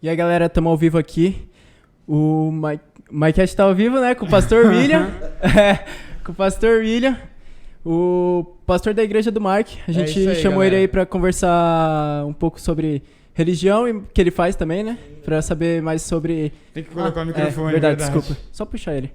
E aí, galera, estamos ao vivo aqui. O MyCast tá ao vivo, né? Com o pastor William. Com o pastor William. O pastor da igreja do Mike. A gente chamou galera. Ele aí para conversar um pouco sobre religião e que ele faz também, né? Para saber mais sobre... Tem que colocar o microfone, verdade, desculpa. Só puxar ele.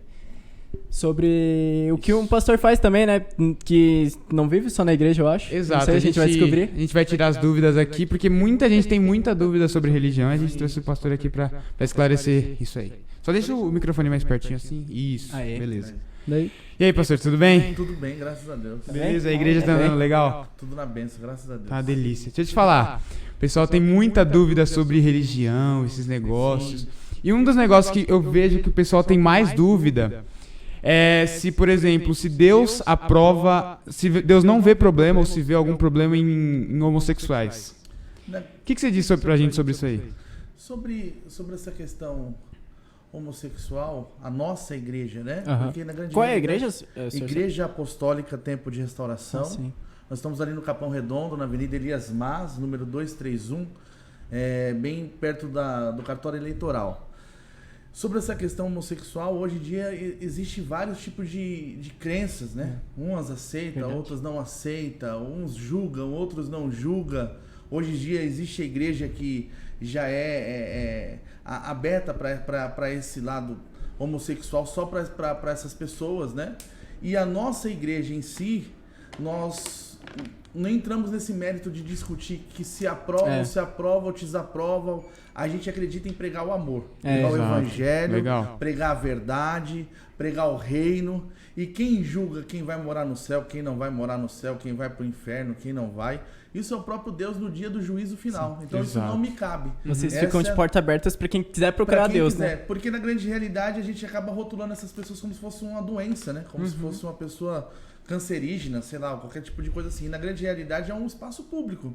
Sobre o que um pastor faz também, né? Que não vive só na igreja, eu acho. Exato. Não sei, a gente vai descobrir. A gente vai tirar as dúvidas aqui, porque muita gente tem muita dúvida sobre religião. A gente trouxe o pastor aqui pra esclarecer isso aí. Só deixa o microfone mais pertinho assim. Isso, beleza. Daí. E aí, pastor, tudo bem? Tudo bem, graças a Deus. Beleza, a igreja tá andando legal? Tudo na bênção, graças a Deus. Tá uma delícia. Deixa eu te falar. O pessoal tem muita dúvida sobre religião, esses negócios. E um dos negócios que eu vejo que o pessoal tem mais dúvida... se, por exemplo, se Deus aprova, se Deus não vê problema ou se vê algum problema em homossexuais. O que você diz pra gente sobre isso aí? Sobre essa questão homossexual, a nossa igreja, né? Porque na grande Qual é a igreja? Igreja Apostólica Tempo de Restauração. Nós estamos ali no Capão Redondo, na Avenida Elias Mas, número 231, bem perto do cartório eleitoral. Sobre essa questão homossexual, hoje em dia existe vários tipos de crenças, né? Umas aceitam, outras não aceitam, uns julgam, outros não julgam. Hoje em dia existe a igreja que já é aberta para esse lado homossexual só para essas pessoas, né? E a nossa igreja em si, nós não entramos nesse mérito de discutir que se aprova, se aprova ou desaprova. A gente acredita em pregar o amor, pregar o evangelho, pregar a verdade, pregar o reino. E quem julga quem vai morar no céu, quem não vai morar no céu, quem vai para o inferno, quem não vai, isso é o próprio Deus no dia do juízo final. Então isso não me cabe. Vocês ficam de portas abertas para quem quiser procurar Deus, né? Porque na grande realidade a gente acaba rotulando essas pessoas como se fosse uma doença, né? Como se fosse uma pessoa cancerígena, sei lá, qualquer tipo de coisa assim. Na grande realidade é um espaço público.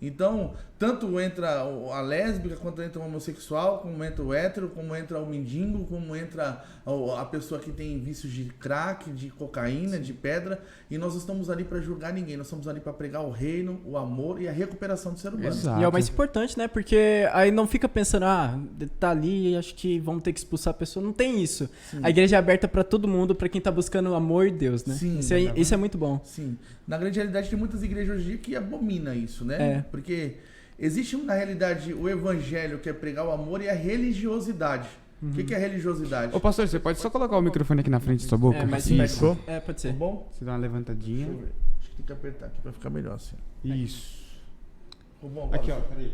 Então, tanto entra a lésbica, quanto entra o homossexual, como entra o hétero, como entra o mendigo, como entra a pessoa que tem vícios de crack, de cocaína, de pedra. E nós não estamos ali para julgar ninguém, nós estamos ali para pregar o reino, o amor e a recuperação do ser humano. Exato. E é o mais importante, né? Porque aí não fica pensando, tá ali, acho que vamos ter que expulsar a pessoa. Não tem isso. Sim. A igreja é aberta para todo mundo, para quem tá buscando o amor de Deus, né? Sim, isso é muito bom. Sim. Na grande realidade tem muitas igrejas hoje em dia que abominam isso, né? Porque existe na realidade o evangelho, que é pregar o amor, e a religiosidade. O que é religiosidade? Ô pastor, você pode só colocar o microfone aqui na frente da sua boca? Isso. Pode ser. Tá bom? Você dá uma levantadinha. Deixa eu ver. Acho que tem que apertar aqui pra ficar melhor assim. Isso. Ficou bom agora? Aqui, ó, peraí.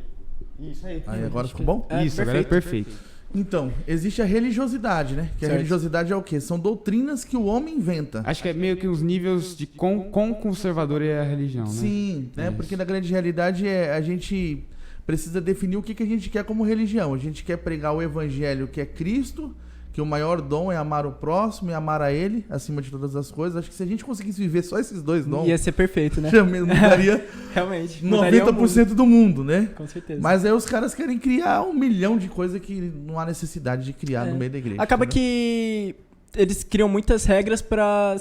Isso aí. Aí agora ficou bom? Isso, agora é perfeito. Então, existe a religiosidade, né? Que a religiosidade é o quê? São doutrinas que o homem inventa. Acho que é meio que os níveis de quão conservador é a religião, né? Sim, né? Porque na grande realidade a gente precisa definir o que a gente quer como religião. A gente quer pregar o evangelho, que é Cristo, que o maior dom é amar o próximo e amar a ele, acima de todas as coisas. Acho que se a gente conseguisse viver só esses dois dons... Ia ser perfeito, né? Já mudaria realmente, 90% do mundo, né? Com certeza. Mas aí os caras querem criar 1 milhão de coisas que não há necessidade de criar no meio da igreja. Acaba que eles criam muitas regras pra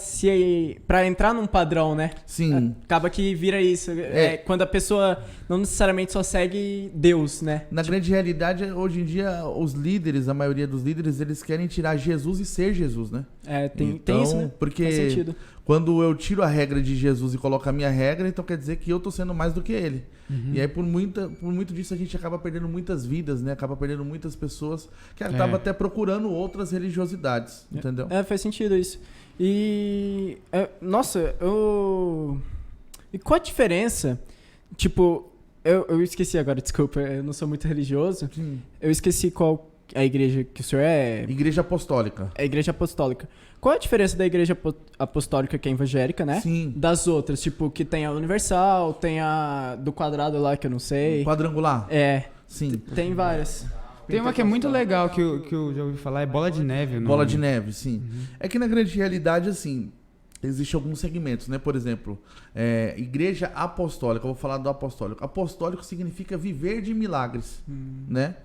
entrar num padrão, né? Sim. Acaba que vira isso. Quando a pessoa não necessariamente só segue Deus, né? Na grande realidade, hoje em dia, os líderes, a maioria dos líderes, eles querem tirar Jesus e ser Jesus, né? Tem isso, né? Porque faz sentido. Quando eu tiro a regra de Jesus e coloco a minha regra, então quer dizer que eu tô sendo mais do que ele. E aí, por muito disso, a gente acaba perdendo muitas vidas, né? Acaba perdendo muitas pessoas que acabam até procurando outras religiosidades, entendeu? Faz sentido isso. E... E qual a diferença? Tipo, eu esqueci agora, desculpa, eu não sou muito religioso. Sim. Eu esqueci qual a igreja que o senhor é. Igreja Apostólica. É a Igreja Apostólica. Qual a diferença da Igreja Apostólica, que é evangélica, né? Sim. Das outras? Tipo, que tem a Universal, tem a do quadrado lá, que eu não sei. Quadrangular? Sim. Tem várias. Tem uma que é muito legal que eu já ouvi falar, é Bola de Neve. Bola de Neve, sim. É que na grande realidade, assim, existem alguns segmentos, né? Por exemplo, Igreja Apostólica, eu vou falar do apostólico. Apostólico significa viver de milagres, né?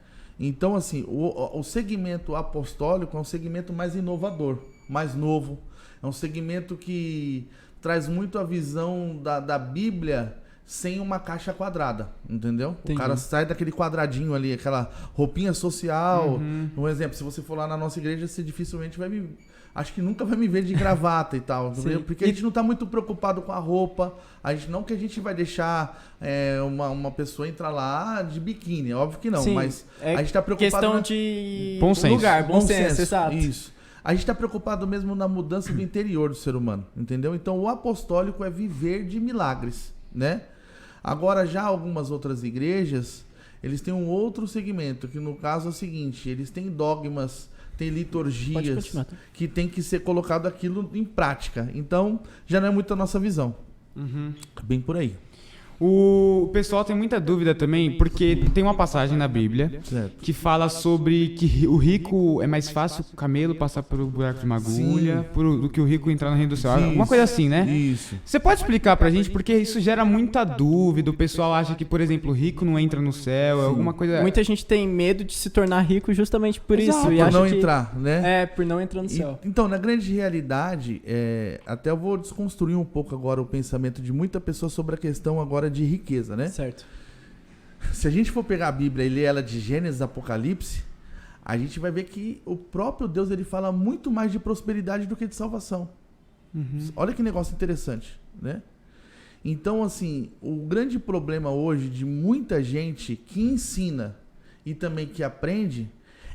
Então, assim, o segmento apostólico é um segmento mais inovador, mais novo. É um segmento que traz muito a visão da Bíblia sem uma caixa quadrada, entendeu? Entendi. O cara sai daquele quadradinho ali, aquela roupinha social. Um exemplo, se você for lá na nossa igreja, você dificilmente vai me... Acho que nunca vai me ver de gravata e tal, porque a gente não tá muito preocupado com a roupa, a gente vai deixar uma pessoa entrar lá de biquíni, óbvio que não, Sim, mas a gente tá preocupado... Questão de bom senso. lugar, bom senso, exato. Isso. A gente tá preocupado mesmo na mudança do interior do ser humano, entendeu? Então o apostólico é viver de milagres, né? Agora já algumas outras igrejas, eles têm um outro segmento, que no caso é o seguinte, eles têm dogmas, tem liturgias que tem que ser colocado aquilo em prática. Então, já não é muito a nossa visão. Bem por aí. O pessoal tem muita dúvida também, porque tem uma passagem na Bíblia que fala sobre que o rico é mais fácil o camelo passar por um buraco de uma agulha do que o rico entrar no reino do céu. Alguma coisa assim, né? Isso. Você pode explicar pra gente, porque isso gera muita dúvida. O pessoal acha que, por exemplo, o rico não entra no céu, alguma coisa... Muita gente tem medo de se tornar rico justamente por isso. E Por acha não que... entrar, né? por não entrar no céu. Então, na grande realidade, até eu vou desconstruir um pouco agora o pensamento de muita pessoa sobre a questão agora de riqueza, né? Certo. Se a gente for pegar a Bíblia e ler ela de Gênesis a Apocalipse, a gente vai ver que o próprio Deus ele fala muito mais de prosperidade do que de salvação. Olha que negócio interessante, né? Então, assim, o grande problema hoje de muita gente que ensina e também que aprende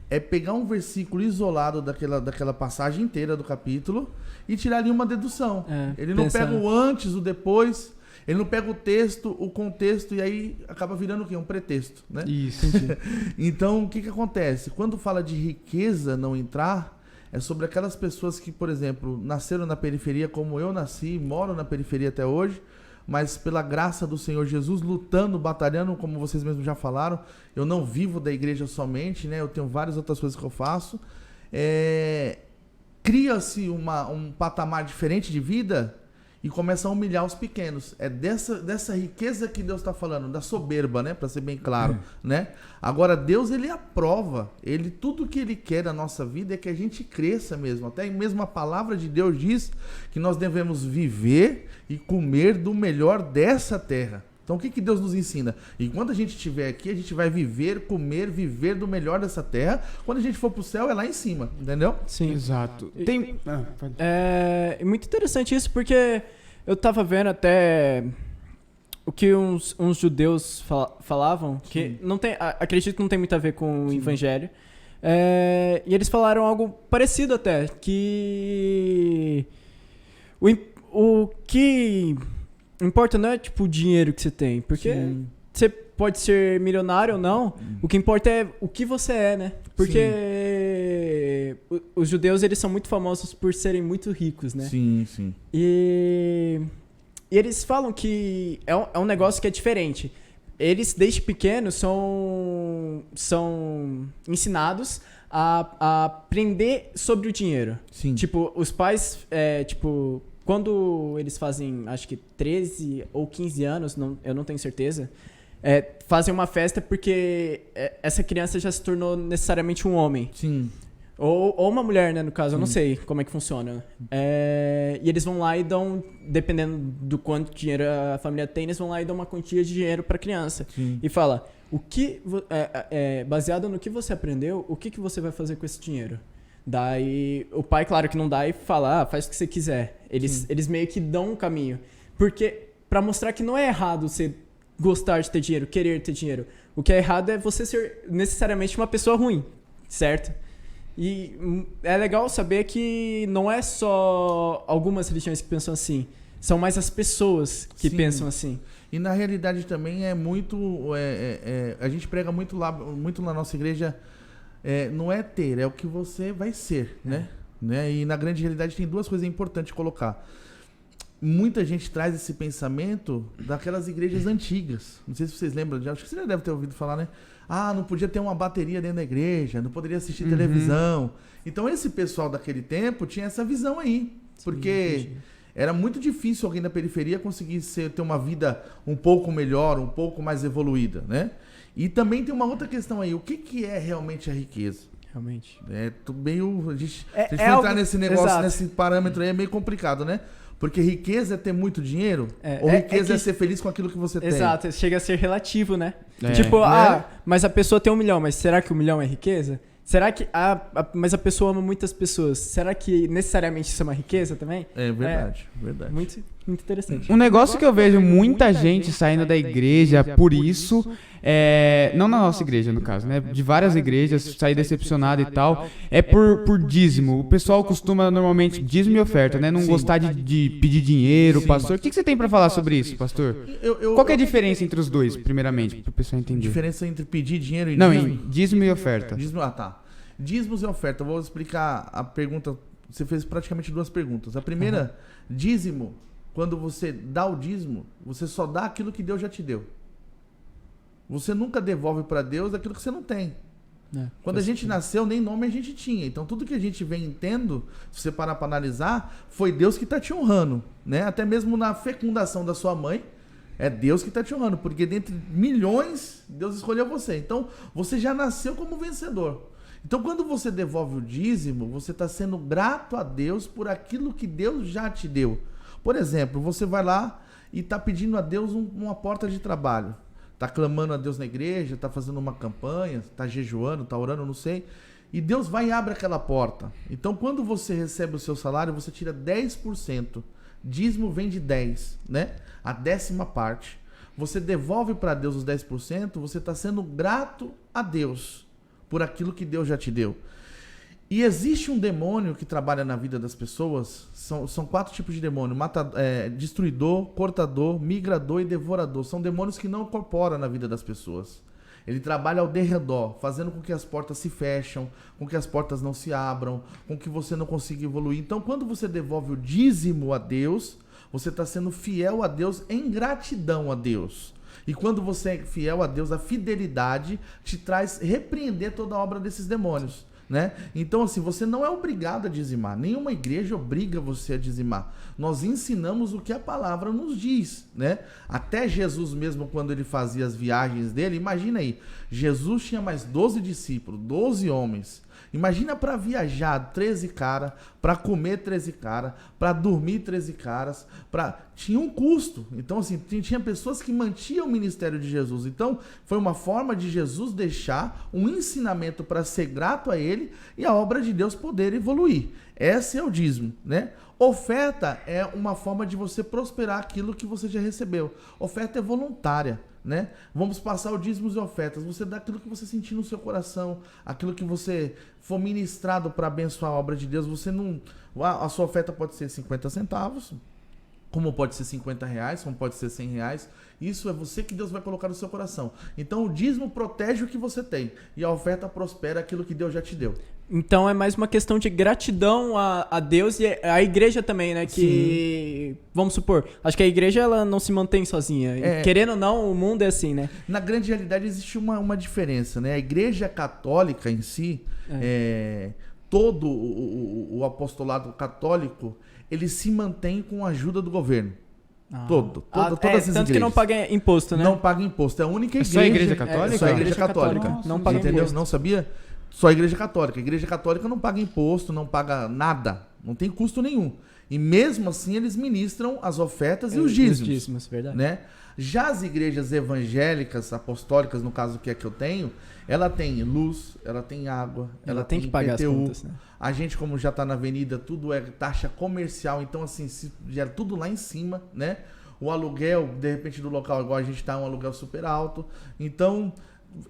é pegar um versículo isolado daquela passagem inteira do capítulo e tirar ali uma dedução. Ele não pega o antes, o depois... Ele não pega o texto, o contexto, e aí acaba virando o quê? Um pretexto, né? Isso. Então, o que acontece? Quando fala de riqueza não entrar, é sobre aquelas pessoas que, por exemplo, nasceram na periferia, como eu nasci, moro na periferia até hoje, mas pela graça do Senhor Jesus, lutando, batalhando, como vocês mesmos já falaram, eu não vivo da igreja somente, né? Eu tenho várias outras coisas que eu faço. Cria-se um patamar diferente de vida... E começa a humilhar os pequenos. É dessa riqueza que Deus está falando, da soberba, né? Para ser bem claro, né? Agora, Deus, ele aprova. Tudo que ele quer na nossa vida é que a gente cresça mesmo. Até mesmo a palavra de Deus diz que nós devemos viver e comer do melhor dessa terra. Então, o que Deus nos ensina? Enquanto a gente estiver aqui, a gente vai viver, comer, viver do melhor dessa terra. Quando a gente for pro céu, é lá em cima, entendeu? Sim. Exato. É muito interessante isso, porque eu tava vendo até o que uns judeus falavam, que não tem, acredito que não tem muito a ver com o evangelho. E eles falaram algo parecido até, que o que... importa não é tipo o dinheiro que você tem, porque você pode ser milionário ou não, o que importa é o que você é, né? Porque os judeus, eles são muito famosos por serem muito ricos, né? Sim, sim. E eles falam que é um negócio que é diferente. Eles, desde pequenos, são ensinados a aprender sobre o dinheiro. Sim. Tipo, os pais, quando eles fazem, acho que 13 ou 15 anos, eu não tenho certeza, fazem uma festa porque essa criança já se tornou necessariamente um homem. Sim. Ou uma mulher, né, no caso, eu não sei como é que funciona. E eles vão lá e dão, dependendo do quanto dinheiro a família tem, eles vão lá e dão uma quantia de dinheiro pra criança. Sim. E fala, baseado no que você aprendeu, o que você vai fazer com esse dinheiro? Daí, o pai, claro que não dá e fala, faz o que você quiser. Eles meio que dão um caminho. Porque, pra mostrar que não é errado você gostar de ter dinheiro, querer ter dinheiro. O que é errado é você ser necessariamente uma pessoa ruim, certo? E é legal saber que não é só algumas religiões que pensam assim. São mais as pessoas que pensam assim. E na realidade também é muito... a gente prega muito na nossa igreja... não é ter, é o que você vai ser, né? E na grande realidade tem duas coisas importantes de colocar. Muita gente traz esse pensamento daquelas igrejas antigas. Não sei se vocês lembram, acho que você já deve ter ouvido falar, né? Não podia ter uma bateria dentro da igreja, não poderia assistir televisão. Então esse pessoal daquele tempo tinha essa visão aí. Porque era muito difícil alguém da periferia conseguir ter uma vida um pouco melhor, um pouco mais evoluída, né? E também tem uma outra questão aí. O que é realmente a riqueza? Realmente. A gente for entrar nesse negócio, nesse parâmetro aí, é meio complicado, né? Porque riqueza é ter muito dinheiro? Ou riqueza é ser feliz com aquilo que você tem? Exato, chega a ser relativo, né? Tipo, mas a pessoa tem 1 milhão, mas será que 1 milhão é riqueza? Será que... mas a pessoa ama muitas pessoas. Será que necessariamente isso é uma riqueza também? É verdade, verdade. Muito interessante. Um negócio que eu vejo muita gente saindo da igreja por isso, não na nossa igreja no caso, né? De várias igrejas, sair decepcionado e tal, é por dízimo. O pessoal costuma normalmente dízimo e oferta, né? Não gostar de pedir dinheiro, pastor. O que você tem pra falar sobre isso, pastor? Qual que é a diferença entre os dois, primeiramente, pro pessoal entender? Diferença entre pedir dinheiro e dízimo? Não, em dízimo e oferta. Tá. Dízimos e oferta. Eu vou explicar a pergunta. Você fez praticamente 2 perguntas. A primeira, dízimo. Quando você dá o dízimo, você só dá aquilo que Deus já te deu. Você nunca devolve para Deus aquilo que você não tem. Quando a gente nasceu, nem nome a gente tinha. Então, tudo que a gente vem tendo, se você parar para analisar, foi Deus que está te honrando. Né? Até mesmo na fecundação da sua mãe, é Deus que está te honrando. Porque dentre milhões, Deus escolheu você. Então, você já nasceu como vencedor. Então, quando você devolve o dízimo, você está sendo grato a Deus por aquilo que Deus já te deu. Por exemplo, você vai lá e está pedindo a Deus uma porta de trabalho. Está clamando a Deus na igreja, está fazendo uma campanha, está jejuando, está orando, não sei. E Deus vai e abre aquela porta. Então, quando você recebe o seu salário, você tira 10%. Dízimo vem de 10%, né? A 10ª parte. Você devolve para Deus os 10%, você está sendo grato a Deus por aquilo que Deus já te deu. E existe um demônio que trabalha na vida das pessoas, são 4 tipos de demônio: destruidor, cortador, migrador e devorador. São demônios que não incorporam na vida das pessoas. Ele trabalha ao derredor, fazendo com que as portas se fecham, com que as portas não se abram, com que você não consiga evoluir. Então, quando você devolve o dízimo a Deus, você está sendo fiel a Deus em gratidão a Deus. E quando você é fiel a Deus, a fidelidade te traz repreender toda a obra desses demônios, né? Então, assim, você não é obrigado a dizimar. Nenhuma igreja obriga você a dizimar. Nós ensinamos o que a palavra nos diz, né? Até Jesus mesmo, quando ele fazia as viagens dele, imagina aí, Jesus tinha mais 12 discípulos, 12 homens. Imagina para viajar 13 caras, para comer 13 caras, para dormir 13 caras, tinha um custo. Então, assim, tinha pessoas que mantinham o ministério de Jesus. Então, foi uma forma de Jesus deixar um ensinamento para ser grato a ele e a obra de Deus poder evoluir. Esse é o dízimo, né? Oferta é uma forma de você prosperar aquilo que você já recebeu. Oferta é voluntária, né? Vamos passar o dízimos e ofertas. Você dá aquilo que você sentir no seu coração, aquilo que você for ministrado para abençoar a obra de Deus. Você não, a sua oferta pode ser 50 centavos, como pode ser R$50, como pode ser R$100. Isso é você que Deus vai colocar no seu coração. Então o dízimo protege o que você tem e a oferta prospera aquilo que Deus já te deu. Então é mais uma questão de gratidão a Deus e a igreja também, né? Que, sim, vamos supor, acho que a igreja ela não se mantém sozinha. Querendo ou não, o mundo é assim, né? Na grande realidade existe uma diferença, né? A igreja católica em si, todo o apostolado católico, ele se mantém com a ajuda do governo. Todas as igrejas. Tanto que não paga imposto, né? Não paga imposto. É a única igreja. Só a igreja católica? Só a igreja católica. Nossa, não paga entendeu? imposto. Não sabia? Só a igreja católica. A igreja católica não paga imposto, não paga nada. Não tem custo nenhum. E mesmo assim eles ministram as ofertas e os dízimos. Os dízimos, verdade. Né? Já as igrejas evangélicas, apostólicas, no caso que é que eu tenho, ela tem luz, ela tem água, ela tem que pagar IPTU. as contas, né? A gente, como já está na avenida, tudo é taxa comercial, então assim, gera tudo lá em cima, né? O aluguel, de repente, do local, igual a gente está, um aluguel super alto. Então,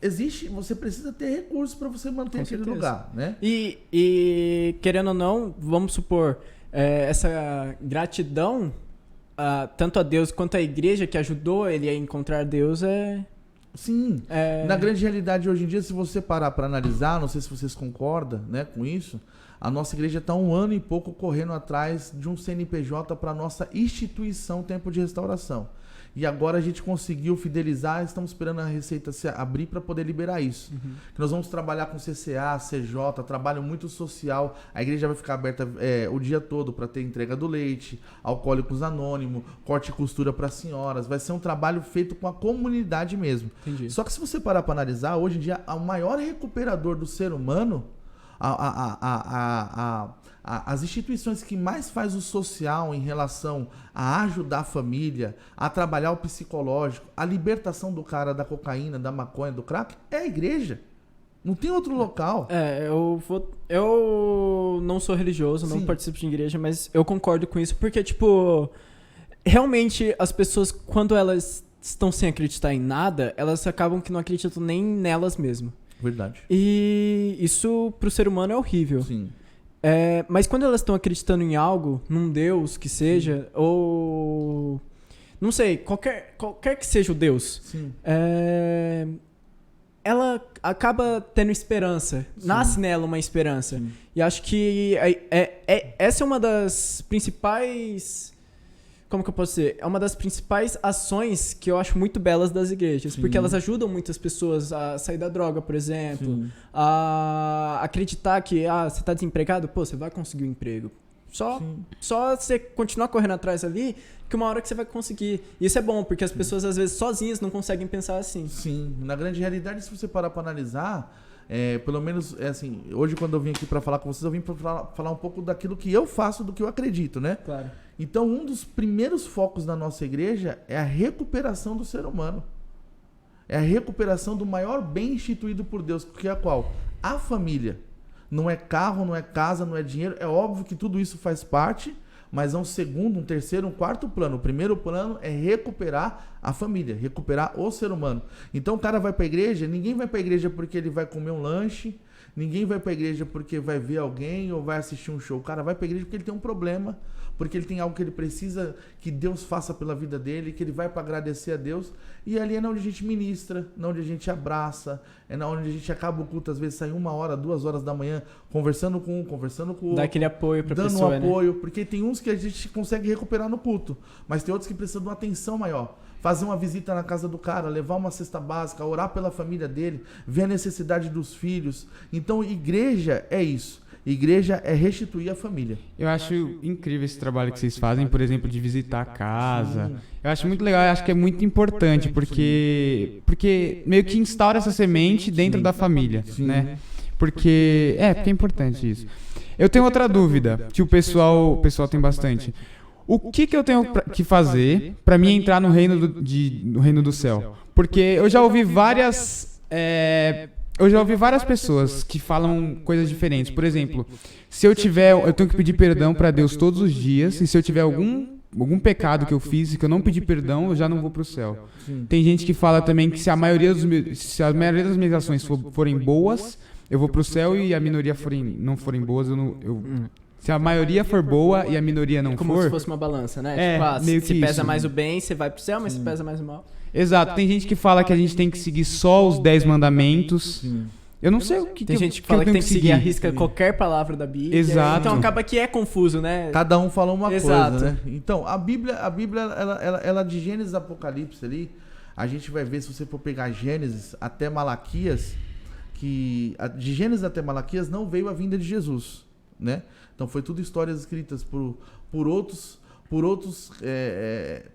você precisa ter recursos para você manter aquele lugar, né? E querendo ou não, vamos supor, essa gratidão, tanto a Deus quanto a igreja que ajudou ele a encontrar Deus Sim. Na grande realidade, hoje em dia, se você parar para analisar, não sei se vocês concordam, né, com isso, a nossa igreja está 1 ano e pouco correndo atrás de um CNPJ para a nossa instituição Tempo de Restauração. E agora a gente conseguiu fidelizar, estamos esperando a Receita se abrir para poder liberar isso. Que nós vamos trabalhar com CCA, CJ, trabalho muito social. A igreja vai ficar aberta o dia todo para ter entrega do leite, Alcoólicos Anônimos, corte e costura para senhoras. Vai ser um trabalho feito com a comunidade mesmo. Entendi. Só que se você parar para analisar, hoje em dia, o maior recuperador do ser humano, a as instituições que mais faz o social em relação a ajudar a família, a trabalhar o psicológico, a libertação do cara da cocaína, da maconha, do crack, é a igreja. Não tem outro local. Eu não sou religioso, não Sim. participo de igreja, mas eu concordo com isso, porque, tipo, realmente as pessoas, quando elas estão sem acreditar em nada, elas acabam que não acreditam nem nelas mesmas. Verdade. E isso pro ser humano é horrível. Sim. Mas quando elas estão acreditando em algo, num Deus que seja, ou... não sei, qualquer que seja o Deus, Sim. ela acaba tendo esperança. Sim. Nasce nela uma esperança. Sim. E acho que essa é uma das principais... Como que eu posso dizer? É uma das principais ações que eu acho muito belas das igrejas. Sim. Porque elas ajudam muitas pessoas a sair da droga, por exemplo. Sim. A acreditar que você tá desempregado, pô, você vai conseguir um emprego. Só você continuar correndo atrás ali, que uma hora que você vai conseguir. E isso é bom, porque as pessoas às vezes sozinhas não conseguem pensar assim. Sim, na grande realidade, se você parar para analisar, pelo menos, assim, hoje quando eu vim aqui para falar com vocês, eu vim para falar um pouco daquilo que eu faço, do que eu acredito, né? Claro. Então, um dos primeiros focos da nossa igreja é a recuperação do ser humano. É a recuperação do maior bem instituído por Deus, que é a qual? A família. Não é carro, não é casa, não é dinheiro. É óbvio que tudo isso faz parte, mas é um segundo, um terceiro, um quarto plano. O primeiro plano é recuperar a família, recuperar o ser humano. Então o cara vai para a igreja, ninguém vai para a igreja porque ele vai comer um lanche, ninguém vai para a igreja porque vai ver alguém ou vai assistir um show. O cara vai para a igreja porque ele tem um problema, porque ele tem algo que ele precisa que Deus faça pela vida dele, que ele vai para agradecer a Deus. E ali é onde a gente ministra, onde a gente abraça, é onde a gente acaba o culto, às vezes sai 1 hora, 2 horas da manhã, conversando com um, conversando com o outro. Dá aquele apoio pra dando pessoa, um apoio, né? porque tem uns que a gente consegue recuperar no culto, mas tem outros que precisam de uma atenção maior. Fazer uma visita na casa do cara, levar uma cesta básica, orar pela família dele, ver a necessidade dos filhos. Então, igreja é isso. Igreja é restituir a família. Eu acho incrível esse trabalho que vocês fazem, por exemplo, de visitar a casa. Eu acho muito legal, eu acho que é muito importante, porque meio que instaura essa semente dentro da família, né? Porque é importante isso. Eu tenho outra dúvida, que o pessoal tem bastante. O que eu tenho que fazer para mim entrar no reino do céu? Porque eu já ouvi várias pessoas que falam coisas diferentes. Por exemplo, se eu tenho que pedir perdão para Deus todos os dias, e se eu tiver algum pecado que eu fiz e que eu não pedir perdão, eu já não vou pro céu. Tem gente que fala também que se a maioria das minhas ações forem boas, eu vou pro céu, e a minoria não forem boas, se a maioria for boa e a minoria não for... Como se fosse uma balança, né? meio se que pesa isso. mais o bem, você vai pro céu, mas se pesa mais o mal... Exato, tem gente que fala que a gente tem que seguir só os 10 mandamentos. Eu não sei o que tem gente que fala que tem que seguir a risca qualquer palavra da Bíblia. Exato. Então acaba que é confuso, né? Cada um fala uma Exato. coisa, né? Então, a Bíblia ela de Gênesis a Apocalipse ali, a gente vai ver, se você for pegar Gênesis até Malaquias, de Gênesis até Malaquias não veio a vinda de Jesus, né? Então foi tudo histórias escritas por outros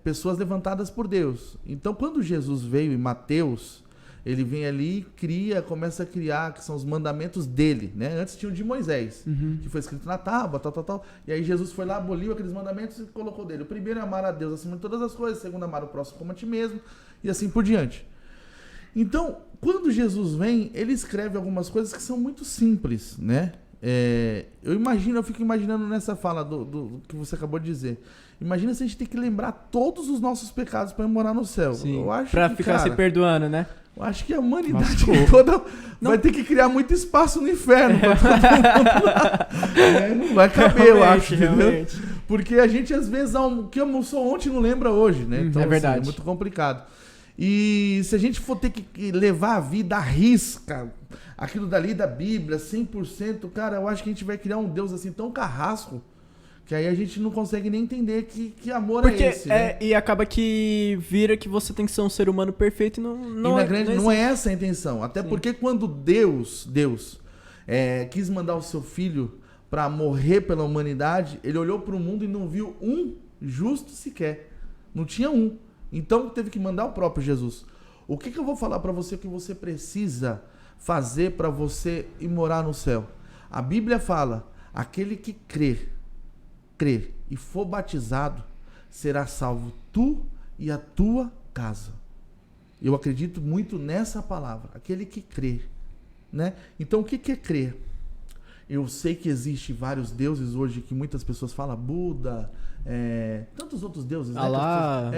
pessoas levantadas por Deus. Então quando Jesus veio em Mateus, ele vem ali e começa a criar, que são os mandamentos dele, né? Antes tinha o de Moisés, que foi escrito na tábua, tal. E aí Jesus foi lá, aboliu aqueles mandamentos e colocou dele. O primeiro é amar a Deus acima de todas as coisas, o segundo é amar o próximo como a ti mesmo, e assim por diante. Então, quando Jesus vem, ele escreve algumas coisas que são muito simples, né? Eu fico imaginando nessa fala do que você acabou de dizer. Imagina se a gente tem que lembrar todos os nossos pecados para ir morar no céu. Sim, eu acho pra que, ficar se perdoando, né? Eu acho que a humanidade toda vai ter que criar muito espaço no inferno pra todo mundo lá. Não vai caber, eu acho, entendeu? Porque a gente às vezes que almoçou ontem não lembra hoje, né? Então, é verdade. Assim, é muito complicado. E se a gente for ter que levar a vida à risca, aquilo dali da Bíblia, 100%, cara, eu acho que a gente vai criar um Deus assim tão carrasco, que aí a gente não consegue nem entender que amor é esse, né? E acaba que vira que você tem que ser um ser humano perfeito e não é essa a intenção. Até porque quando Deus quis mandar o seu filho para morrer pela humanidade, ele olhou para o mundo e não viu um justo sequer. Não tinha um. Então teve que mandar o próprio Jesus. O que eu vou falar para você que você precisa fazer para você ir morar no céu? A Bíblia fala: aquele que crê e for batizado, será salvo tu e a tua casa. Eu acredito muito nessa palavra, aquele que crê, né? Então, o que é crer? Eu sei que existe vários deuses hoje que muitas pessoas falam, Buda, tantos outros deuses, né? Alá,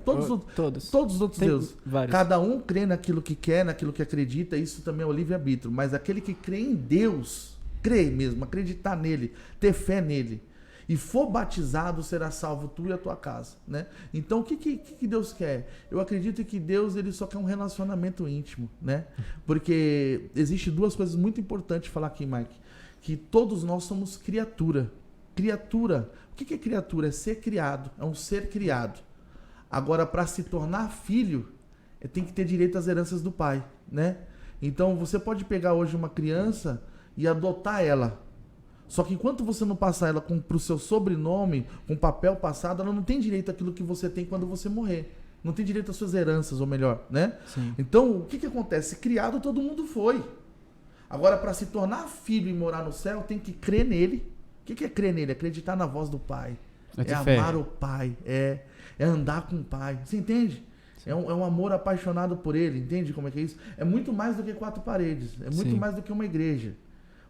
todos os outros deuses. Vários. Cada um crê naquilo que quer, naquilo que acredita, isso também é o livre-arbítrio. Mas aquele que crê em Deus, crê mesmo, acreditar nele, ter fé nele, e for batizado, será salvo tu e a tua casa, né? Então, o que Deus quer? Eu acredito que Deus, ele só quer um relacionamento íntimo, né? Porque existe duas coisas muito importantes de falar aqui, Mike, que todos nós somos criatura. Criatura. O que é criatura? É ser criado, é um ser criado. Agora, para se tornar filho, tem que ter direito às heranças do pai, né? Então, você pode pegar hoje uma criança e adotar ela. Só que enquanto você não passar ela para o seu sobrenome, com papel passado, ela não tem direito àquilo que você tem quando você morrer. Não tem direito às suas heranças, ou melhor, né? Sim. Então, o que acontece? Criado todo mundo foi. Agora, para se tornar filho e morar no céu, tem que crer nele. O que é crer nele? Acreditar na voz do Pai. É amar o Pai. É andar com o Pai. Você entende? É um amor apaixonado por ele. Entende como é que é isso? É muito mais do que 4 paredes. É muito mais do que uma igreja.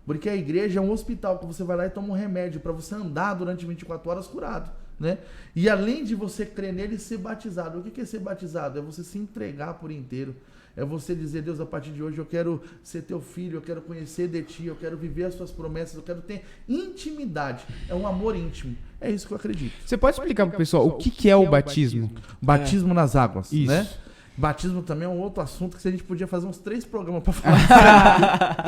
Porque a igreja é um hospital que você vai lá e toma um remédio para você andar durante 24 horas curado, né? E além de você crer nele, ser batizado. O que é ser batizado? É você se entregar por inteiro. É você dizer, Deus, a partir de hoje eu quero ser teu filho, eu quero conhecer de ti, eu quero viver as suas promessas, eu quero ter intimidade. É um amor íntimo. É isso que eu acredito. Você pode explicar pro pessoal o que é o batismo? Batismo nas águas, isso, né? Batismo também é um outro assunto que a gente podia fazer uns 3 programas pra falar.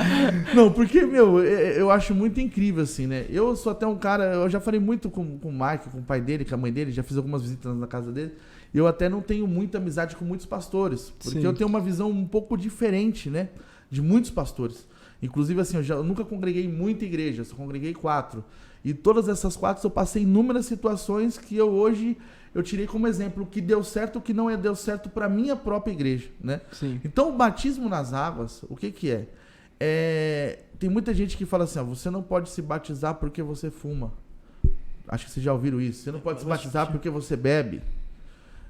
Não, porque, eu acho muito incrível, assim, né? Eu sou até um cara, eu já falei muito com o Mike, com o pai dele, com a mãe dele, já fiz algumas visitas na casa dele. Eu até não tenho muita amizade com muitos pastores, porque eu tenho uma visão um pouco diferente, né? De muitos pastores. Inclusive, assim, eu nunca congreguei em muita igreja, só congreguei 4. E todas essas 4 eu passei inúmeras situações que hoje eu tirei como exemplo o que deu certo e o que não deu certo para minha própria igreja, né? Sim. Então, o batismo nas águas, o que é? Tem muita gente que fala assim, você não pode se batizar porque você fuma. Acho que vocês já ouviram isso. Você não pode se batizar porque você bebe.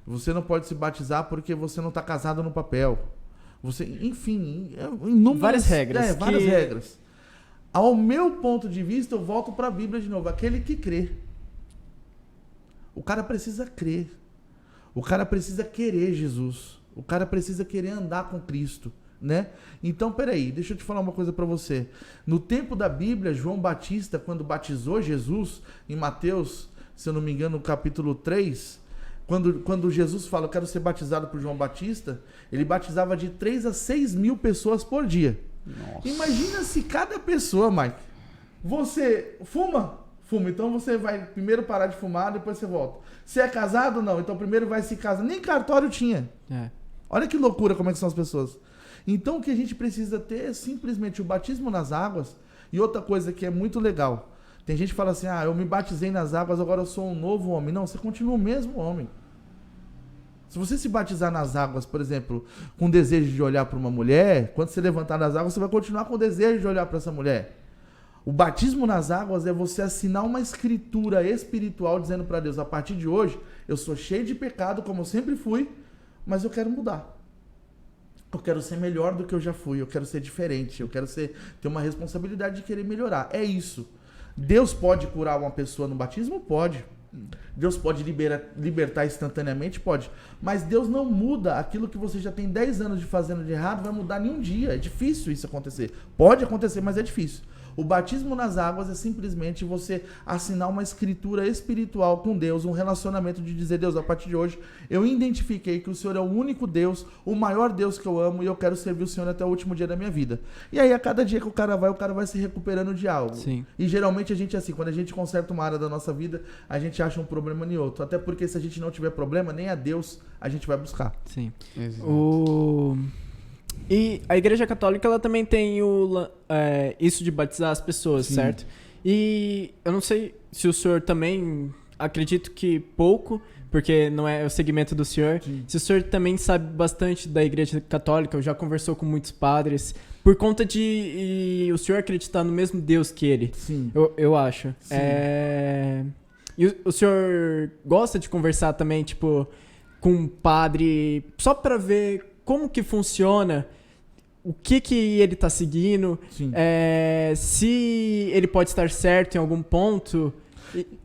Você não pode se batizar porque você não está casado no papel. Enfim, várias regras. Várias regras. Ao meu ponto de vista, eu volto para a Bíblia de novo. Aquele que crê. O cara precisa crer. O cara precisa querer Jesus. O cara precisa querer andar com Cristo, né? Então, peraí, deixa eu te falar uma coisa para você. No tempo da Bíblia, João Batista, quando batizou Jesus, em Mateus, se eu não me engano, no capítulo 3, quando Jesus fala, eu quero ser batizado por João Batista, ele batizava de 3 a 6 mil pessoas por dia. Nossa. Imagina se cada pessoa, Mike, você fuma? Fuma, então você vai primeiro parar de fumar, depois você volta. Você é casado? Não, então primeiro vai se casar. Nem cartório tinha. Olha que loucura como é que são as pessoas. Então o que a gente precisa ter é simplesmente o batismo nas águas. E outra coisa que é muito legal. Tem gente que fala assim, eu me batizei nas águas, agora eu sou um novo homem. Não, você continua o mesmo homem. Se você se batizar nas águas, por exemplo, com desejo de olhar para uma mulher, quando você levantar nas águas, você vai continuar com desejo de olhar para essa mulher. O batismo nas águas é você assinar uma escritura espiritual dizendo para Deus, a partir de hoje, eu sou cheio de pecado, como eu sempre fui, mas eu quero mudar. Eu quero ser melhor do que eu já fui, eu quero ser diferente, eu quero ter uma responsabilidade de querer melhorar. É isso. Deus pode curar uma pessoa no batismo? Pode. Deus pode libertar instantaneamente? Pode. Mas Deus não muda aquilo que você já tem 10 anos de fazendo de errado, vai mudar em um dia. É difícil isso acontecer. Pode acontecer, mas é difícil. O batismo nas águas é simplesmente você assinar uma escritura espiritual com Deus, um relacionamento de dizer, Deus, a partir de hoje, eu identifiquei que o Senhor é o único Deus, o maior Deus que eu amo e eu quero servir o Senhor até o último dia da minha vida. E aí, a cada dia que o cara vai se recuperando de algo. Sim. E geralmente a gente é assim, quando a gente conserta uma área da nossa vida, a gente acha um problema em outro. Até porque se a gente não tiver problema, nem a Deus a gente vai buscar. Sim. E a Igreja Católica, ela também tem isso de batizar as pessoas, certo? E eu não sei se o senhor também acredito que pouco, porque não é o segmento do senhor. Sim. Se o senhor também sabe bastante da Igreja Católica, já conversou com muitos padres, por conta de o senhor acreditar no mesmo Deus que ele. Sim. Eu acho. Sim. E o senhor gosta de conversar também, tipo, com um padre, só para ver como que funciona, o que ele tá seguindo, se ele pode estar certo em algum ponto.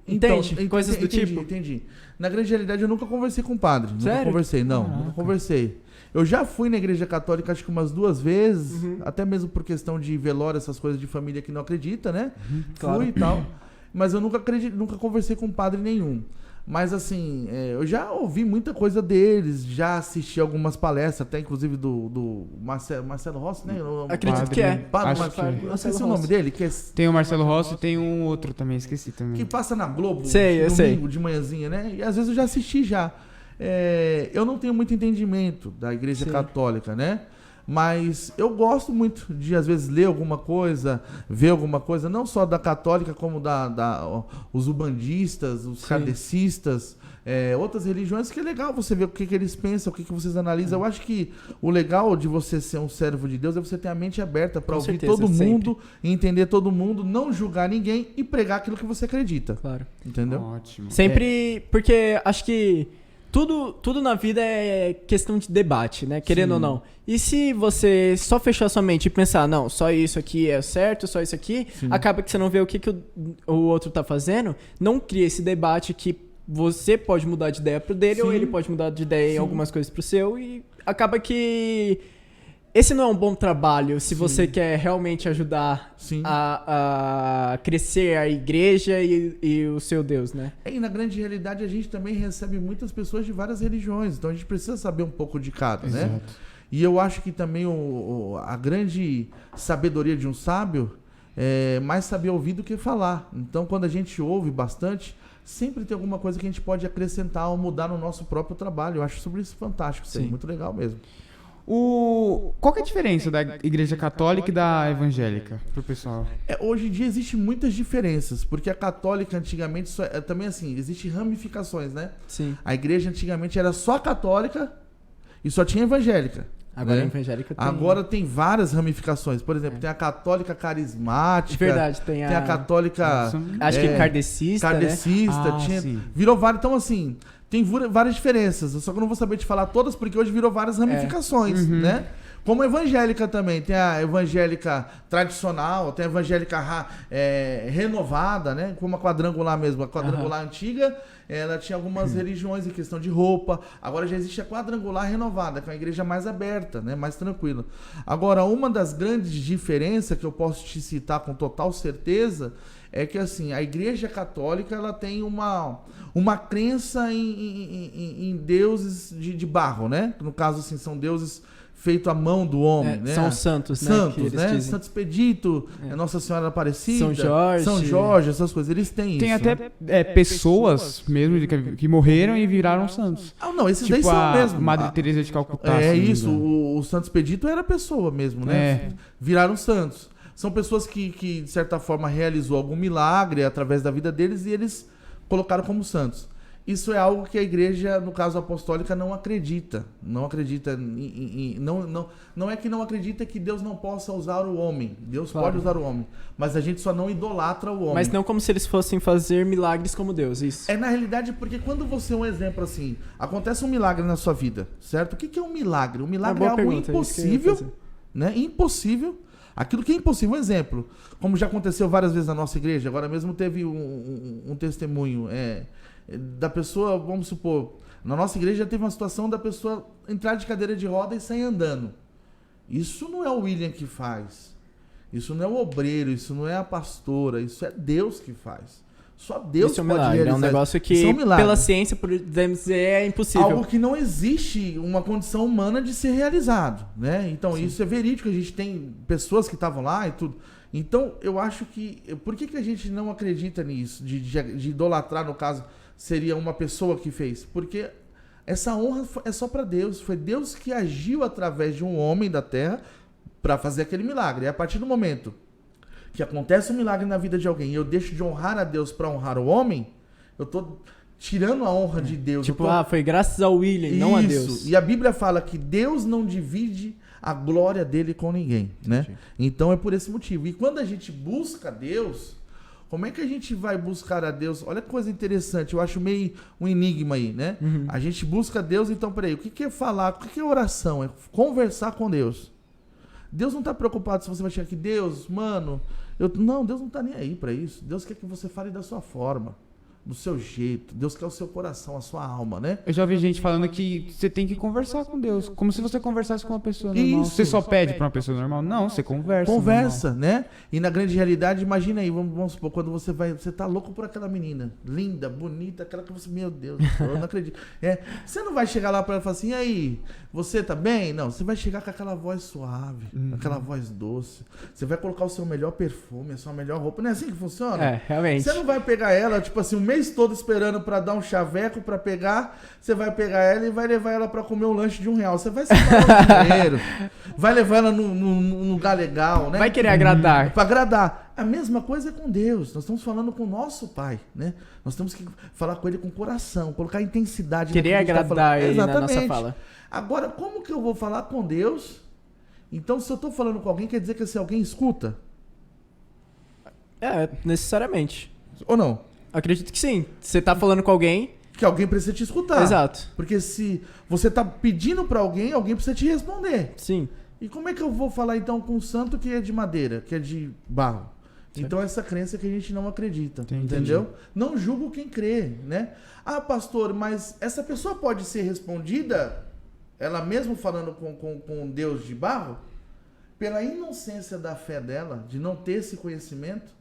Entende? Então, coisas do tipo. Entendi. Na grande realidade, eu nunca conversei com padre. Sério? Nunca conversei, nunca conversei. Eu já fui na igreja católica, acho que umas 2 vezes, até mesmo por questão de velório, essas coisas de família que não acredita, né? Claro. Fui e tal. Mas eu nunca conversei com padre nenhum. Mas assim, eu já ouvi muita coisa deles, já assisti algumas palestras, até inclusive do Marcelo Rossi, né? Acredito que é. Não sei se é o nome dele. Que é... Tem o Marcelo Rossi e tem um outro também, esqueci também. Que passa na Globo, domingo de manhãzinha, né? E às vezes eu já assisti já. Eu não tenho muito entendimento da Igreja Católica, né? Mas eu gosto muito de, às vezes, ler alguma coisa, ver alguma coisa, não só da católica, como os ubandistas, os kardecistas, outras religiões, que é legal você ver o que eles pensam, o que vocês analisam. Eu acho que o legal de você ser um servo de Deus é você ter a mente aberta para ouvir todo mundo, entender todo mundo, não julgar ninguém e pregar aquilo que você acredita. Claro. Entendeu? Ótimo. Sempre, porque acho que tudo na vida é questão de debate, né? Querendo ou não. E se você só fechar sua mente e pensar, não, só isso aqui é certo, só isso aqui, acaba que você não vê o que o outro tá fazendo, não cria esse debate que você pode mudar de ideia pro dele, ou ele pode mudar de ideia em algumas coisas pro seu, e acaba que esse não é um bom trabalho se você quer realmente ajudar a crescer a igreja e o seu Deus, né? E na grande realidade a gente também recebe muitas pessoas de várias religiões, então a gente precisa saber um pouco de cada, né? E eu acho que também a grande sabedoria de um sábio é mais saber ouvir do que falar. Então quando a gente ouve bastante, sempre tem alguma coisa que a gente pode acrescentar ou mudar no nosso próprio trabalho. Eu acho sobre isso fantástico, isso é muito legal mesmo. Qual que é a diferença da igreja católica e da evangélica pro pessoal? Hoje em dia existem muitas diferenças, porque a católica antigamente também assim, existem ramificações, né? Sim. A igreja antigamente era só católica e só tinha evangélica. Agora a evangélica tem... Agora tem várias ramificações. Por exemplo, tem a católica carismática. Verdade, tem a católica... Acho que kardecista, né? Virou várias... Então, assim, tem várias diferenças. Só que eu não vou saber te falar todas, porque hoje virou várias ramificações, né? Como a evangélica também. Tem a evangélica tradicional, tem a evangélica renovada, né? Como a quadrangular mesmo. A quadrangular antiga, ela tinha algumas religiões em questão de roupa. Agora já existe a quadrangular renovada, que é uma igreja mais aberta, né? Mais tranquila. Agora, uma das grandes diferenças que eu posso te citar com total certeza é que, assim, a igreja católica, ela tem uma crença em deuses de barro, né? No caso, assim, são deuses feito à mão do homem, né? São santos, né? Santos, né? Santo Expedito, Nossa Senhora Aparecida, São Jorge, essas coisas. Eles têm isso. Tem até pessoas mesmo que morreram e viraram santos. Não, esses daí são mesmo. Madre Teresa de Calcutá. Isso. O Santo Expedito era pessoa mesmo, né? Viraram santos. São pessoas que, de certa forma, realizou algum milagre através da vida deles e eles colocaram como santos. Isso é algo que a igreja, no caso apostólica, não acredita. Não acredita não é que não acredita que Deus não possa usar o homem. Deus pode usar o homem. Mas a gente só não idolatra o homem. Mas não como se eles fossem fazer milagres como Deus, isso. Na realidade, porque quando você, um exemplo assim, acontece um milagre na sua vida, certo? O que é um milagre? Um milagre é algo impossível, né? Impossível. Aquilo que é impossível. Um exemplo, como já aconteceu várias vezes na nossa igreja, agora mesmo teve um testemunho da pessoa, vamos supor, na nossa igreja já teve uma situação da pessoa entrar de cadeira de roda e sair andando. Isso não é o William que faz. Isso não é o obreiro, isso não é a pastora, isso é Deus que faz. Só Deus pode realizar. É um negócio que, pela ciência, podemos dizer, é impossível. Algo que não existe uma condição humana de ser realizado, né? Então, isso é verídico, a gente tem pessoas que estavam lá e tudo. Então, eu acho que... Por que a gente não acredita nisso? De idolatrar, no caso, seria uma pessoa que fez? Porque essa honra é só para Deus. Foi Deus que agiu através de um homem da terra para fazer aquele milagre. E a partir do momento que acontece um milagre na vida de alguém e eu deixo de honrar a Deus para honrar o homem, Eu tô tirando a honra de Deus. Tipo, foi graças ao William, não a Deus. E a Bíblia fala que Deus não divide a glória dele com ninguém, né? Então é por esse motivo. E quando a gente busca Deus, como é que a gente vai buscar a Deus? Olha que coisa interessante, eu acho meio um enigma aí, né? A gente busca Deus, então peraí, o que é falar? O que é oração? É conversar com Deus. Deus não está preocupado se você vai chegar aqui, Deus, mano, não, Deus não está nem aí para isso. Deus quer que você fale da sua forma, do seu jeito. Deus quer o seu coração, a sua alma, né? Eu já ouvi gente falando que você tem que conversar com Deus, como se você conversasse com uma pessoa normal. Isso. Você só pede para uma pessoa normal? Não, você conversa. Conversa, né? E na grande realidade, imagina aí, vamos supor, quando você tá louco por aquela menina, linda, bonita, aquela que você, meu Deus, eu não acredito. Você não vai chegar lá para ela e falar assim, e aí, você tá bem? Não, você vai chegar com aquela voz suave, aquela voz doce. Você vai colocar o seu melhor perfume, a sua melhor roupa. Não é assim que funciona? Realmente. Você não vai pegar ela, tipo assim, o mês todo esperando pra dar um chaveco pra pegar. Você vai pegar ela e vai levar ela pra comer um lanche de R$1. Você vai separar o dinheiro. Vai levar ela num lugar legal, né? Vai querer agradar. Pra agradar. A mesma coisa é com Deus. Nós estamos falando com o nosso Pai, né? Nós temos que falar com Ele com coração, colocar intensidade. Querer agradar Ele na nossa fala. Agora, como que eu vou falar com Deus? Então, se eu tô falando com alguém, quer dizer que esse alguém escuta? Necessariamente. Ou não? Acredito que sim. Você tá falando com alguém... Que alguém precisa te escutar. Exato. Porque se você tá pedindo pra alguém, alguém precisa te responder. Sim. E como é que eu vou falar então com um santo que é de madeira, que é de barro? Sim. Então essa crença que a gente não acredita, entendeu? Não julgo quem crê, né? Ah, pastor, mas essa pessoa pode ser respondida, ela mesmo falando com Deus de barro, pela inocência da fé dela, de não ter esse conhecimento,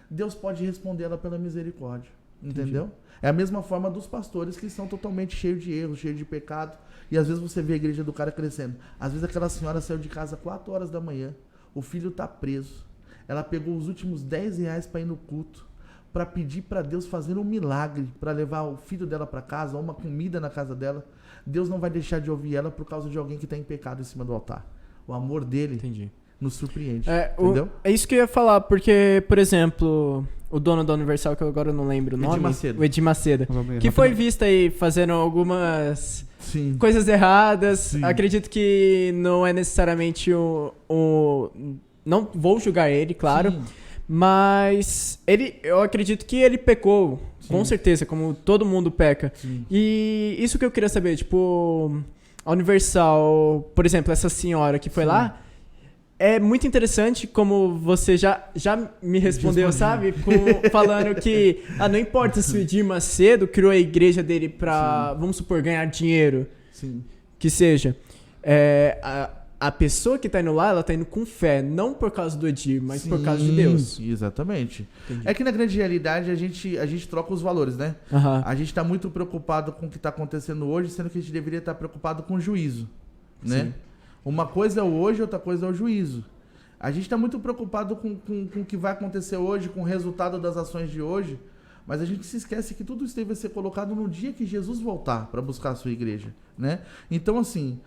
Deus pode responder ela pela misericórdia, entendeu? Entendi. É a mesma forma dos pastores que são totalmente cheios de erros, cheios de pecado. E às vezes você vê a igreja do cara crescendo. Às vezes aquela senhora saiu de casa 4 horas da manhã, o filho tá preso. Ela pegou os últimos R$10 para ir no culto, para pedir para Deus fazer um milagre, para levar o filho dela para casa, uma comida na casa dela. Deus não vai deixar de ouvir ela por causa de alguém que está em pecado em cima do altar. O amor dele nos surpreende, entendeu? É isso que eu ia falar, porque, por exemplo... O dono da Universal, que eu agora não lembro o nome. Macedo. O Edir Macedo. Que foi visto aí fazendo algumas coisas erradas. Sim. Acredito que não é necessariamente não vou julgar ele, claro. Sim. Mas eu acredito que ele pecou, com certeza, como todo mundo peca. Sim. E isso que eu queria saber, tipo, a Universal, por exemplo, essa senhora que foi lá, é muito interessante como você já me respondeu, sabe? Falando que não importa se o Edir Macedo criou a igreja dele pra, vamos supor, ganhar dinheiro. Sim. Que seja. A pessoa que tá indo lá, ela tá indo com fé, não por causa do Edir, mas por causa de Deus. Exatamente. Entendi. É que na grande realidade a gente troca os valores, né? Uhum. A gente tá muito preocupado com o que tá acontecendo hoje, sendo que a gente deveria estar preocupado com o juízo, né? Sim. Uma coisa é o hoje, outra coisa é o juízo. A gente está muito preocupado com o que vai acontecer hoje, com o resultado das ações de hoje, mas a gente se esquece que tudo isso deve ser colocado no dia que Jesus voltar para buscar a sua igreja, né? Então, assim,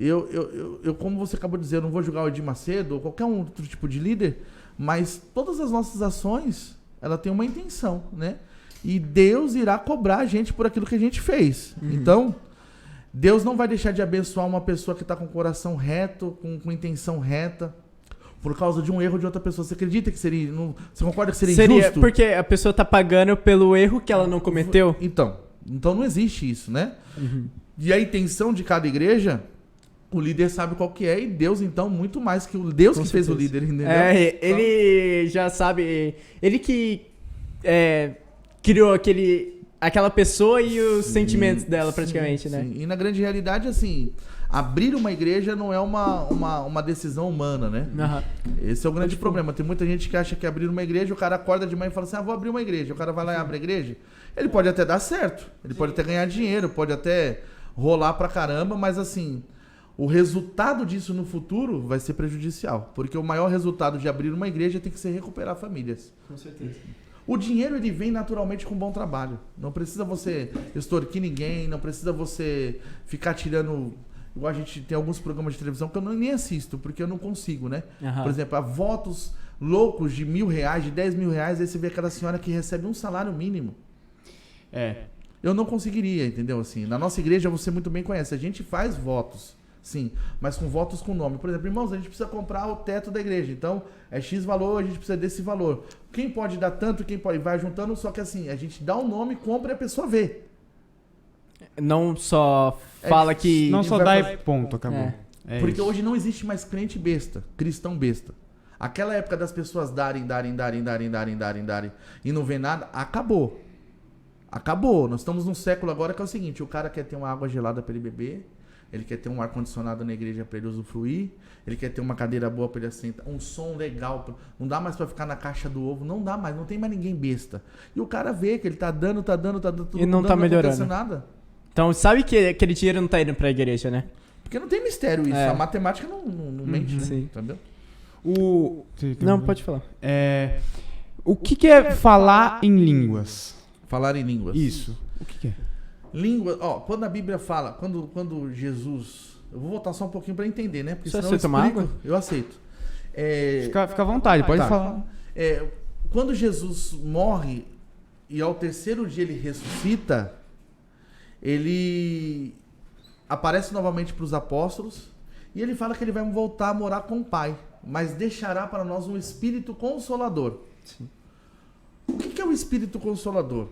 eu como você acabou de dizer, eu não vou julgar o Edir Macedo ou qualquer outro tipo de líder, mas todas as nossas ações, ela tem uma intenção, né? E Deus irá cobrar a gente por aquilo que a gente fez. Uhum. Então... Deus não vai deixar de abençoar uma pessoa que está com o coração reto, com intenção reta, por causa de um erro de outra pessoa. Você acredita que seria... Você concorda que seria injusto? Porque a pessoa está pagando pelo erro que ela não cometeu? Então não existe isso, né? Uhum. E a intenção de cada igreja, o líder sabe qual que é, e Deus, então, muito mais que o Deus que fez o líder, entendeu? Ele já sabe... Ele que criou aquela pessoa e os sentimentos dela, praticamente, né? E na grande realidade, assim, abrir uma igreja não é uma decisão humana, né? Uhum. Esse é o grande problema. Tem muita gente que acha que abrir uma igreja, o cara acorda de manhã e fala assim, vou abrir uma igreja. O cara vai lá e abre a igreja. Ele pode até dar certo, ele pode até ganhar dinheiro, pode até rolar pra caramba, mas assim, o resultado disso no futuro vai ser prejudicial. Porque o maior resultado de abrir uma igreja tem que ser recuperar famílias. Com certeza. O dinheiro, ele vem naturalmente com bom trabalho. Não precisa você extorquir ninguém, não precisa você ficar tirando... Igual a gente tem alguns programas de televisão que eu nem assisto, porque eu não consigo, né? Uhum. Por exemplo, votos loucos de R$1.000, de R$10.000, aí você vê aquela senhora que recebe um salário mínimo. Eu não conseguiria, entendeu? Assim, na nossa igreja, você muito bem conhece, a gente faz votos, sim, mas com votos com nome. Por exemplo, irmãos, a gente precisa comprar o teto da igreja, então é X valor, a gente precisa desse valor. Quem pode dar tanto, quem pode, vai juntando, só que assim, a gente dá o nome, compra e a pessoa vê. Não só fala que... Não só dá e ponto, acabou. Porque hoje não existe mais crente besta, cristão besta. Aquela época das pessoas darem, e não vê nada, acabou. Acabou. Nós estamos num século agora que é o seguinte, o cara quer ter uma água gelada para ele beber, ele quer ter um ar-condicionado na igreja para ele usufruir, ele quer ter uma cadeira boa para ele assentar, um som legal, não dá mais para ficar na caixa do ovo, não dá mais, não tem mais ninguém besta. E o cara vê que ele tá dando, tudo e não tá melhorando. Não nada. Então, sabe que aquele dinheiro não tá indo pra igreja, né? Porque não tem mistério isso, a matemática não mente, né? Sim. Entendeu? Não, pode falar. O que é falar em línguas? Falar em línguas. Isso. O que é? Língua, quando a Bíblia fala, quando Jesus... Eu vou voltar só um pouquinho para entender, né? Porque você senão aceita uma água? Eu aceito. Fica à vontade, pode falar. Quando Jesus morre e ao terceiro dia ele ressuscita, ele aparece novamente para os apóstolos e ele fala que ele vai voltar a morar com o Pai, mas deixará para nós um Espírito Consolador. Sim. O que é o Espírito Consolador?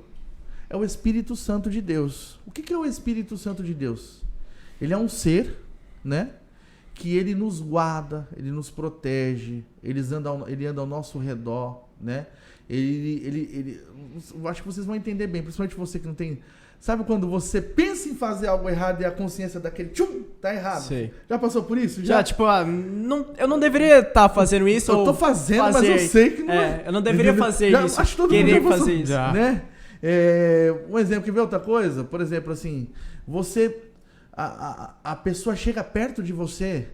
É o Espírito Santo de Deus. O que é o Espírito Santo de Deus? Ele é um ser, né? Que ele nos guarda, ele nos protege, ele anda ao nosso redor, né? Eu acho que vocês vão entender bem, principalmente você que não tem... Sabe quando você pensa em fazer algo errado e a consciência daquele tá errado? Sei. Já passou por isso? Já tipo, eu não deveria estar fazendo isso. Eu tô fazendo, mas eu sei que não é. Eu não deveria fazer isso. Acho que todo querer mundo já fazer isso. Já. Né? Um exemplo, quer ver outra coisa? Por exemplo, assim, a pessoa chega perto de você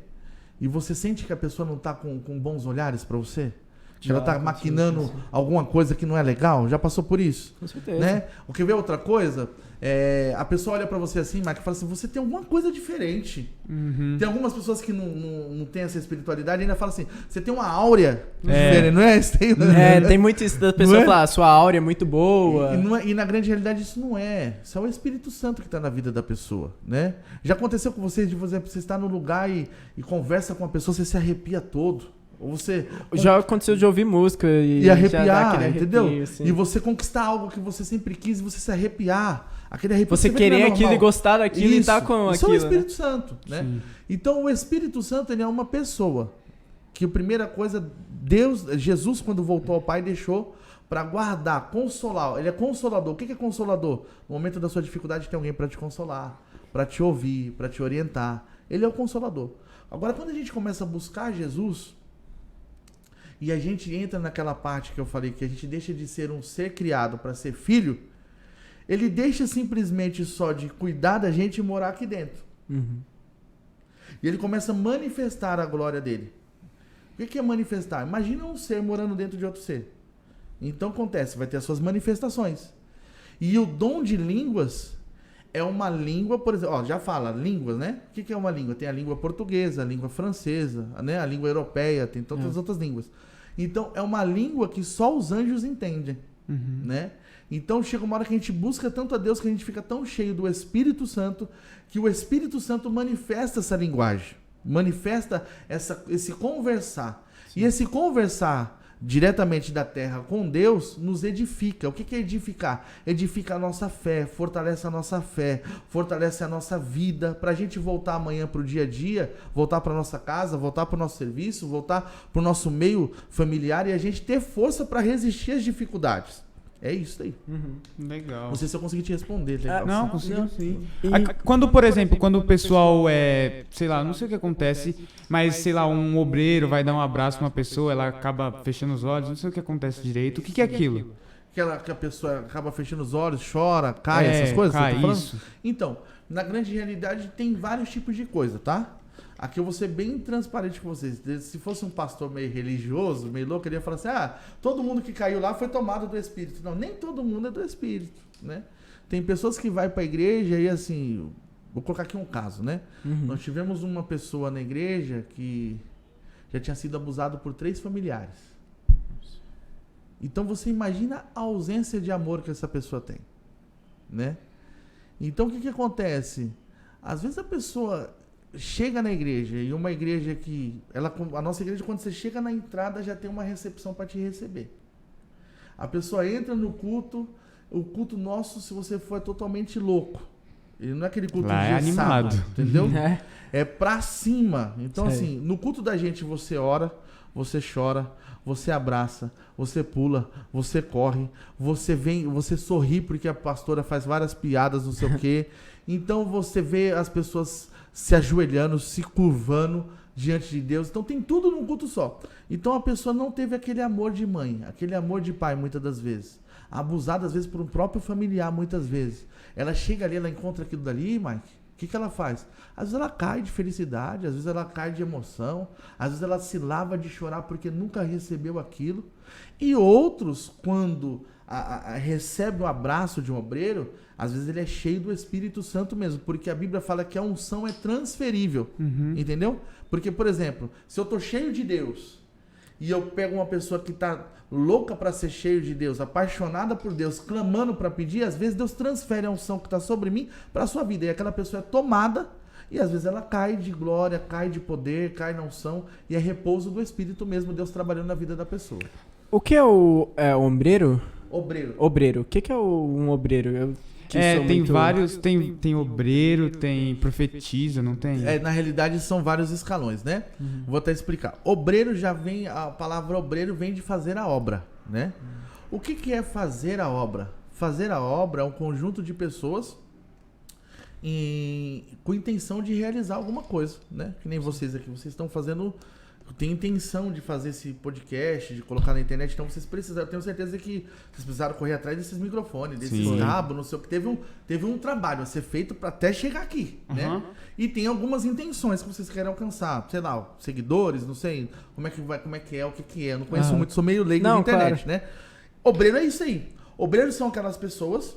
e você sente que a pessoa não tá com bons olhares pra você? Que ela tá maquinando alguma coisa que não é legal? Já passou por isso? Com certeza. Né? O que vê outra coisa, a pessoa olha pra você assim, Mike, e fala assim, você tem alguma coisa diferente. Uhum. Tem algumas pessoas que não tem essa espiritualidade e ainda falam assim, você tem uma áurea diferente, não é? Tem muito isso da pessoa falar, sua áurea é muito boa. E na grande realidade isso não é. Isso é o Espírito Santo que está na vida da pessoa, né? Já aconteceu com vocês, de você estar no lugar e conversa com uma pessoa, você se arrepia todo. Ou você... Já aconteceu de ouvir música e arrepiar, entendeu? Arrepio, assim. E você conquistar algo que você sempre quis e você se arrepiar. Aquele arrepio você querer aquilo e gostar daquilo e estar com isso aquilo. Isso é o Espírito Santo, né? Sim. Então o Espírito Santo, ele é uma pessoa. Que a primeira coisa, Jesus, quando voltou ao Pai, deixou para guardar, consolar. Ele é consolador. O que é consolador? No momento da sua dificuldade tem alguém para te consolar, para te ouvir, para te orientar. Ele é o consolador. Agora, quando a gente começa a buscar Jesus... E a gente entra naquela parte que eu falei, que a gente deixa de ser um ser criado para ser filho, ele deixa simplesmente só de cuidar da gente e morar aqui dentro. Uhum. E ele começa a manifestar a glória dele. O que é manifestar? Imagina um ser morando dentro de outro ser. Então acontece, vai ter as suas manifestações. E o dom de línguas é uma língua, por exemplo, já fala línguas, né? O que é uma língua? Tem a língua portuguesa, a língua francesa, né? A língua europeia, tem tantas outras línguas. Então, é uma língua que só os anjos entendem, né? Então, chega uma hora que a gente busca tanto a Deus que a gente fica tão cheio do Espírito Santo que o Espírito Santo manifesta essa linguagem, manifesta esse conversar. Sim. E esse conversar diretamente da terra com Deus nos edifica. O que é edificar? Edifica a nossa fé, fortalece a nossa fé, fortalece a nossa vida, para a gente voltar amanhã para o dia a dia, voltar para nossa casa, voltar para o nosso serviço, voltar para o nosso meio familiar e a gente ter força para resistir às dificuldades. É isso aí. Legal. Não sei se eu consegui te responder. Legal. Não, conseguiu sim. Quando, por exemplo, quando o pessoal sei lá, não sei o que acontece, mas, sei lá, um obreiro vai dar um abraço pra uma pessoa, ela acaba fechando os olhos, não sei o que acontece direito. O que é aquilo? Que a pessoa acaba fechando os olhos, chora, cai, essas coisas? Cai, você tá isso. Então, na grande realidade tem vários tipos de coisa, tá? Aqui eu vou ser bem transparente com vocês. Se fosse um pastor meio religioso, meio louco, ele ia falar assim, todo mundo que caiu lá foi tomado do Espírito. Não, nem todo mundo é do Espírito, né? Tem pessoas que vai para a igreja e assim, vou colocar aqui um caso, né? Nós tivemos uma pessoa na igreja que já tinha sido abusado por 3 familiares. Então você imagina a ausência de amor que essa pessoa tem, né? Então o que acontece? Às vezes a pessoa chega na igreja, e uma igreja que... a nossa igreja, quando você chega na entrada, já tem uma recepção para te receber. A pessoa entra no culto, o culto nosso, se você for, é totalmente louco. Ele não é aquele culto lá de animado, sábado, entendeu? É pra cima. Então, assim, no culto da gente você ora, você chora, você abraça, você pula, você corre, você vem, você sorri porque a pastora faz várias piadas, não sei o quê. Então você vê as pessoas se ajoelhando, se curvando diante de Deus. Então tem tudo num culto só. Então a pessoa não teve aquele amor de mãe, aquele amor de pai, muitas das vezes. Abusada, às vezes, por um próprio familiar, muitas vezes. Ela chega ali, ela encontra aquilo dali, Mike. O que ela faz? Às vezes ela cai de felicidade, às vezes ela cai de emoção, às vezes ela se lava de chorar porque nunca recebeu aquilo. E outros, quando recebe o abraço de um obreiro, às vezes ele é cheio do Espírito Santo mesmo, porque a Bíblia fala que a unção é transferível, entendeu? Porque, por exemplo, se eu estou cheio de Deus e eu pego uma pessoa que está louca para ser cheio de Deus, apaixonada por Deus, clamando para pedir, às vezes Deus transfere a unção que está sobre mim para a sua vida, e aquela pessoa é tomada, e às vezes ela cai de glória, cai de poder, cai na unção, e é repouso do Espírito mesmo, Deus trabalhando na vida da pessoa. O que é o obreiro? Obreiro. Obreiro. O que é um obreiro? Tem vários, tem obreiro, tem profetisa, não tem? Na realidade são vários escalões, né? Vou até explicar. Obreiro já vem, a palavra obreiro vem de fazer a obra, né? O que é fazer a obra? Fazer a obra é um conjunto de pessoas com intenção de realizar alguma coisa, né? Que nem vocês aqui, vocês estão fazendo... Tem intenção de fazer esse podcast, de colocar na internet, então vocês precisaram, tenho certeza que vocês precisaram correr atrás desses microfones, desses cabos, não sei o que. Teve um trabalho a ser feito para até chegar aqui, né? E tem algumas intenções que vocês querem alcançar, sei lá, seguidores, não sei como é que é, o que é. Eu não conheço muito, sou meio leigo na internet, né? Obreiro é isso aí. Obreiros são aquelas pessoas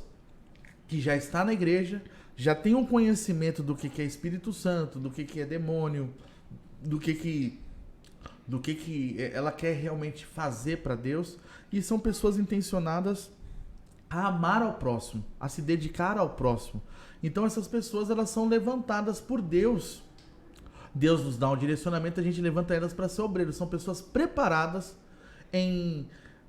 que já estão na igreja, já tem um conhecimento do que é Espírito Santo, do que é demônio, do que ela quer realmente fazer para Deus, e são pessoas intencionadas a amar ao próximo, a se dedicar ao próximo. Então essas pessoas, elas são levantadas por Deus. Deus nos dá um direcionamento, a gente levanta elas para ser obreiros. São pessoas preparadas em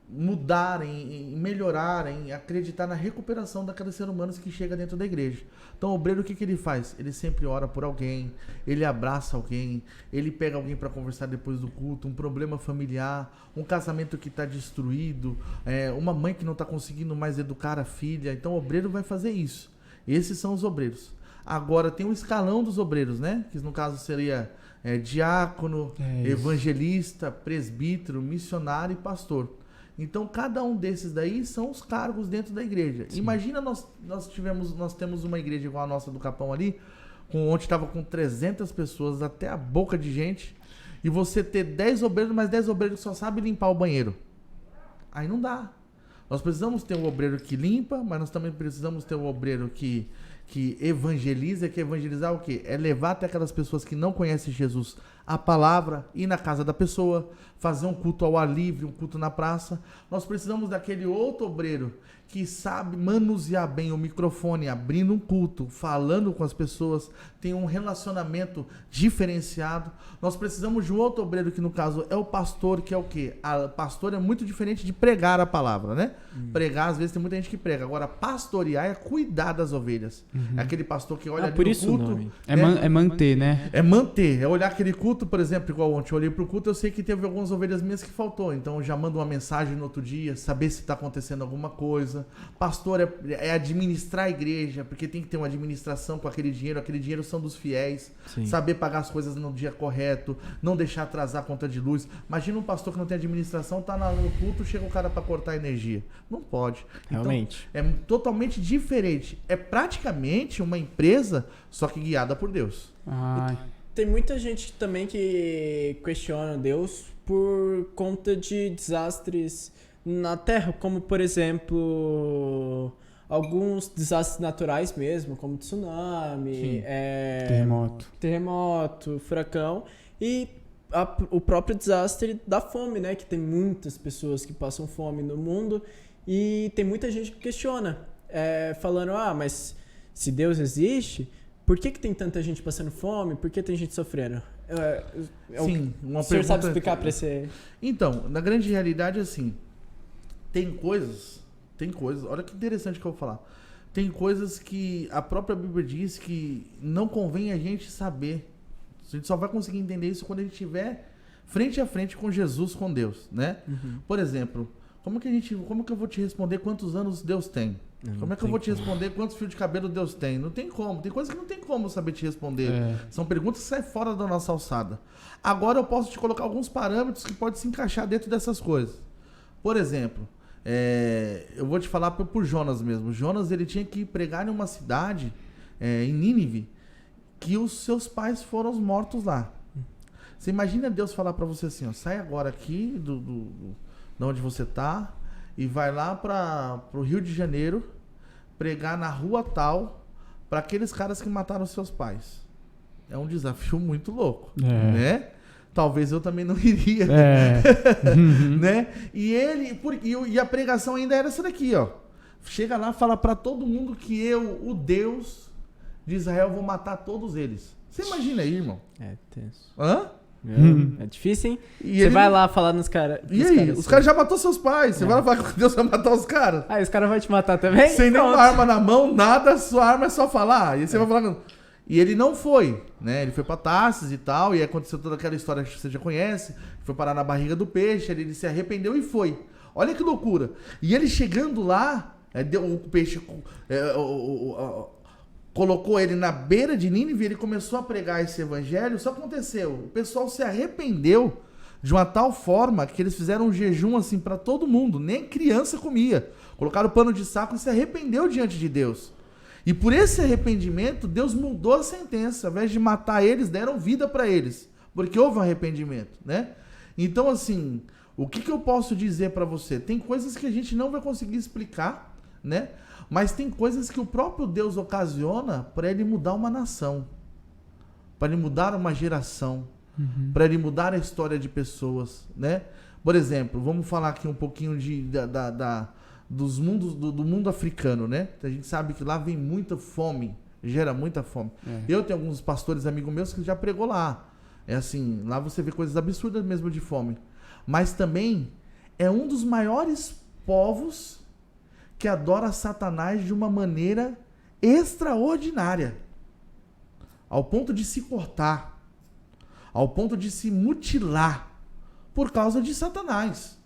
mudar, em melhorar, em acreditar na recuperação daqueles seres humanos que chega dentro da igreja. Então o obreiro, o que ele faz? Ele sempre ora por alguém, ele abraça alguém, ele pega alguém para conversar depois do culto, um problema familiar, um casamento que está destruído, uma mãe que não está conseguindo mais educar a filha. Então o obreiro vai fazer isso. Esses são os obreiros. Agora tem um escalão dos obreiros, né? Que no caso seria diácono, evangelista, presbítero, missionário e pastor. Então, cada um desses daí são os cargos dentro da igreja. Sim. Imagina nós temos uma igreja igual a nossa do Capão ali, onde estava com 300 pessoas, até a boca de gente, e você ter 10 obreiros, mas 10 obreiros que só sabem limpar o banheiro. Aí não dá. Nós precisamos ter um obreiro que limpa, mas nós também precisamos ter um obreiro que evangeliza. Que evangelizar o quê? É levar até aquelas pessoas que não conhecem Jesus a palavra, ir na casa da pessoa, fazer um culto ao ar livre, um culto na praça. Nós precisamos daquele outro obreiro que sabe manusear bem o microfone, abrindo um culto, falando com as pessoas, tem um relacionamento diferenciado. Nós precisamos de um outro obreiro que, no caso, é o pastor, que é o quê? Pastor é muito diferente de pregar a palavra, né? Pregar, às vezes, tem muita gente que prega. Agora, pastorear é cuidar das ovelhas. É aquele pastor que olha ali por no isso culto. Né? É manter, né? É manter, é olhar aquele culto, por exemplo, igual ontem eu olhei pro culto, eu sei que teve algumas ovelhas minhas que faltou, então eu já mando uma mensagem no outro dia, saber se está acontecendo alguma coisa. Pastor é administrar a igreja, porque tem que ter uma administração com aquele dinheiro são dos fiéis. Sim. Saber pagar as coisas no dia correto, não deixar atrasar a conta de luz. Imagina um pastor que não tem administração, tá no culto, chega o cara para cortar a energia. Não pode. Realmente. Então, é totalmente diferente. É praticamente uma empresa, só que guiada por Deus. Tem muita gente também que questiona Deus por conta de desastres na Terra, como, por exemplo, alguns desastres naturais mesmo, como tsunami, terremoto, furacão. E o próprio desastre da fome, né? Que tem muitas pessoas que passam fome no mundo e tem muita gente que questiona, falando, mas se Deus existe, por que tem tanta gente passando fome? Por que tem gente sofrendo? Sim, uma o senhor pergunta... sabe explicar para esse... Então, na grande realidade, assim, tem coisas, olha que interessante que eu vou falar. Tem coisas que a própria Bíblia diz que não convém a gente saber. A gente só vai conseguir entender isso quando a gente estiver frente a frente com Jesus, com Deus, né? Uhum. Por exemplo, como que eu vou te responder quantos anos Deus tem? Como é que eu vou te responder quantos fios de cabelo Deus tem? Não tem como. Tem coisas que não tem como saber te responder. São perguntas que saem fora da nossa alçada. Agora eu posso te colocar alguns parâmetros que podem se encaixar dentro dessas coisas. Por exemplo, eu vou te falar por Jonas mesmo. Jonas, ele tinha que pregar em uma cidade, em Nínive, que os seus pais foram mortos lá. Você imagina Deus falar para você assim, sai agora aqui de onde você tá e vai lá para o Rio de Janeiro pregar na rua tal para aqueles caras que mataram seus pais. É um desafio muito louco, né? Talvez eu também não iria, né? E a pregação ainda era essa daqui, ó. Chega lá, fala para todo mundo que eu, o Deus de Israel, vou matar todos eles. Você imagina aí, irmão? É tenso. Hã? É difícil, hein? Você vai lá falar nos caras. E aí? Os caras já matou seus pais. Você vai lá falar que Deus vai matar os caras. Os caras vão te matar também? Sem nenhuma arma na mão, nada, sua arma é só falar. E você vai falar. E ele não foi, né? Ele foi pra Tarsis e tal. E aconteceu toda aquela história que você já conhece. Foi parar na barriga do peixe. Ele se arrependeu e foi. Olha que loucura. E ele chegando lá, o peixe. Colocou ele na beira de Nínive, ele começou a pregar esse evangelho. Só aconteceu, o pessoal se arrependeu de uma tal forma que eles fizeram um jejum assim para todo mundo, nem criança comia. Colocaram pano de saco e se arrependeu diante de Deus. E por esse arrependimento, Deus mudou a sentença. Ao invés de matar eles, deram vida para eles, porque houve um arrependimento, né? Então, assim, o que eu posso dizer para você? Tem coisas que a gente não vai conseguir explicar, né? Mas tem coisas que o próprio Deus ocasiona para ele mudar uma nação, para ele mudar uma geração, para ele mudar a história de pessoas, né? Por exemplo, vamos falar aqui um pouquinho do mundo africano, né? A gente sabe que lá vem muita fome, gera muita fome. Eu tenho alguns pastores amigos meus que já pregou lá. É assim, lá você vê coisas absurdas mesmo de fome. Mas também é um dos maiores povos que adora Satanás de uma maneira extraordinária, ao ponto de se cortar, ao ponto de se mutilar por causa de Satanás.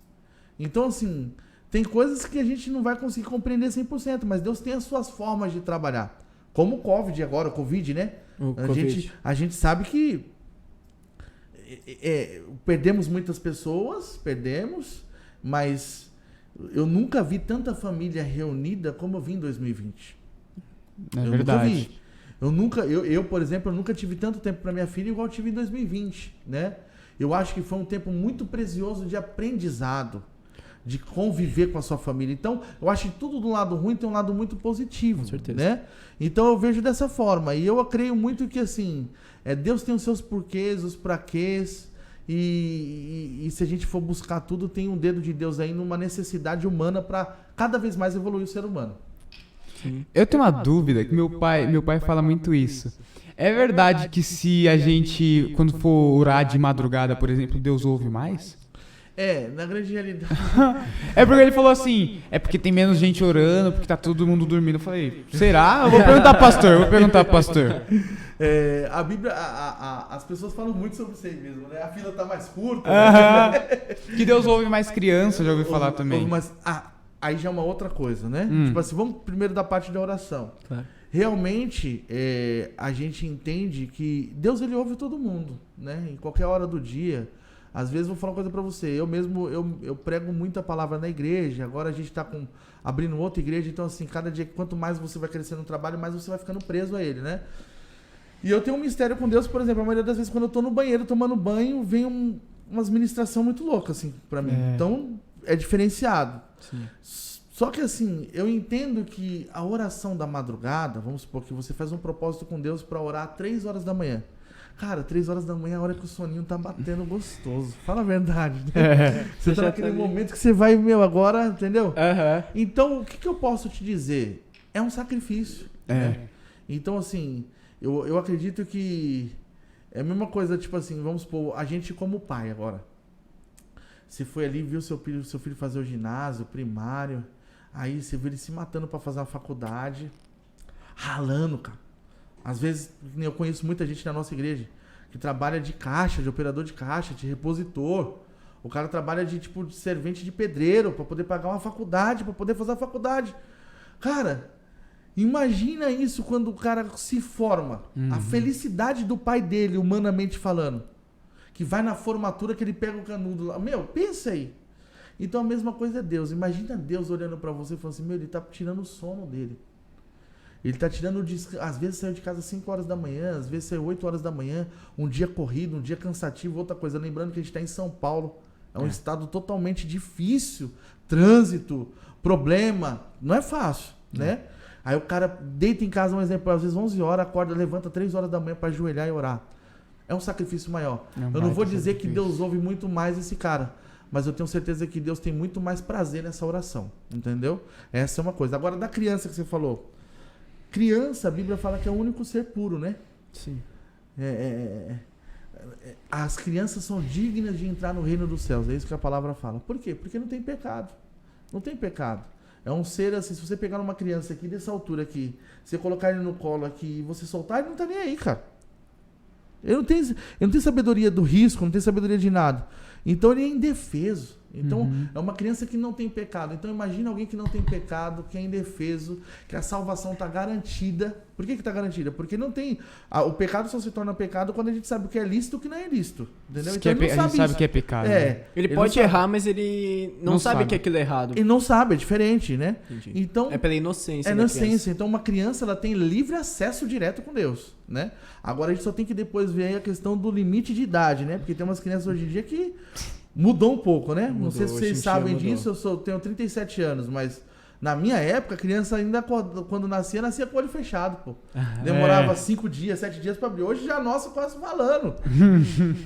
Então, assim, tem coisas que a gente não vai conseguir compreender 100%, mas Deus tem as suas formas de trabalhar. Como o Covid agora, o Covid, né? A gente sabe que perdemos muitas pessoas, mas eu nunca vi tanta família reunida como eu vi em 2020. É verdade. Nunca vi. Eu, por exemplo, nunca tive tanto tempo para minha filha igual eu tive em 2020, né? Eu acho que foi um tempo muito precioso de aprendizado, de conviver com a sua família. Então, eu acho que tudo do lado ruim tem um lado muito positivo, com certeza, né? Então, eu vejo dessa forma. E eu creio muito que, assim, Deus tem os seus porquês, os praquês. E se a gente for buscar tudo, tem um dedo de Deus aí numa necessidade humana para cada vez mais evoluir o ser humano. Sim. Eu tenho uma dúvida, que meu pai fala muito isso. É verdade que se a gente, quando for orar de madrugada, por exemplo, Deus ouve mais? Na grande realidade. É porque ele falou assim, é porque tem menos gente orando, porque tá todo mundo dormindo. Eu falei, será? Eu vou perguntar pro pastor. A Bíblia, as pessoas falam muito sobre isso aí mesmo, né? A fila tá mais curta. Né? Que Deus ouve mais criança, já ouvi falar também. Mas aí já é uma outra coisa, né? Tipo assim, vamos primeiro da parte da oração. Claro. Realmente, a gente entende que Deus, ele ouve todo mundo, né? Em qualquer hora do dia. Às vezes, vou falar uma coisa pra você. Eu mesmo, eu prego muita palavra na igreja. Agora a gente tá abrindo outra igreja. Então, assim, cada dia, quanto mais você vai crescendo no trabalho, mais você vai ficando preso a ele, né? E eu tenho um mistério com Deus, por exemplo, a maioria das vezes quando eu tô no banheiro tomando banho, vem umas ministração muito louca, assim, pra mim. Então, é diferenciado. Sim. Só que, assim, eu entendo que a oração da madrugada, vamos supor que você faz um propósito com Deus pra orar 3 horas da manhã. Cara, 3 horas da manhã é a hora que o soninho tá batendo gostoso. Fala a verdade, né? Você tá naquele momento que você vai, agora, entendeu? Então, o que eu posso te dizer? É um sacrifício. Né? Então, assim, eu acredito que é a mesma coisa, tipo assim, vamos supor, a gente como pai agora. Você foi ali, viu seu filho fazer o ginásio, o primário, aí você viu ele se matando pra fazer uma faculdade, ralando, cara. Às vezes, eu conheço muita gente na nossa igreja que trabalha de caixa, de operador de caixa, de repositor. O cara trabalha de servente de pedreiro para poder pagar uma faculdade, para poder fazer a faculdade. Cara, imagina isso quando o cara se forma. A felicidade do pai dele, humanamente falando. Que vai na formatura que ele pega o canudo lá. Pensa aí. Então a mesma coisa é Deus. Imagina Deus olhando para você e falando assim, ele tá tirando o sono dele. Ele tá tirando, às vezes saiu de casa às 5 horas da manhã, às vezes saiu 8 horas da manhã, um dia corrido, um dia cansativo, outra coisa. Lembrando que a gente tá em São Paulo, é um estado totalmente difícil, trânsito, problema, não é fácil, né? Aí o cara deita em casa, um exemplo, às vezes 11 horas, acorda, levanta 3 horas da manhã para ajoelhar e orar. É um sacrifício maior. Eu não vou dizer que Deus ouve muito mais esse cara, mas eu tenho certeza que Deus tem muito mais prazer nessa oração, entendeu? Essa é uma coisa. Agora, da criança que você falou, criança, a Bíblia fala que é o único ser puro, né? Sim. As crianças são dignas de entrar no reino dos céus. É isso que a palavra fala. Por quê? Porque não tem pecado. Não tem pecado. É um ser assim, se você pegar uma criança aqui dessa altura aqui, você colocar ele no colo aqui e você soltar, ele não tá nem aí, cara. Ele não tem sabedoria do risco, não tem sabedoria de nada. Então ele é indefeso. Então é uma criança que não tem pecado. Então imagina alguém que não tem pecado, que é indefeso, que a salvação está garantida. Por que está garantida? Porque não tem... o pecado só se torna pecado quando a gente sabe o que é lícito e o que não é lícito. Entendeu? Então a gente sabe o que é pecado. Né? Ele pode errar, mas ele não sabe que aquilo é errado. Ele não sabe, é diferente, né? Entendi. Então, é pela inocência. É inocência. Então uma criança ela tem livre acesso direto com Deus, né? Agora a gente só tem que depois ver aí a questão do limite de idade, né? Porque tem umas crianças hoje em dia que mudou um pouco, né? Não sei se vocês sabem disso, tenho 37 anos, mas na minha época, a criança ainda, quando nascia com o olho fechado, pô. Demorava 5 dias, 7 dias pra abrir. Hoje já, nossa, quase falando.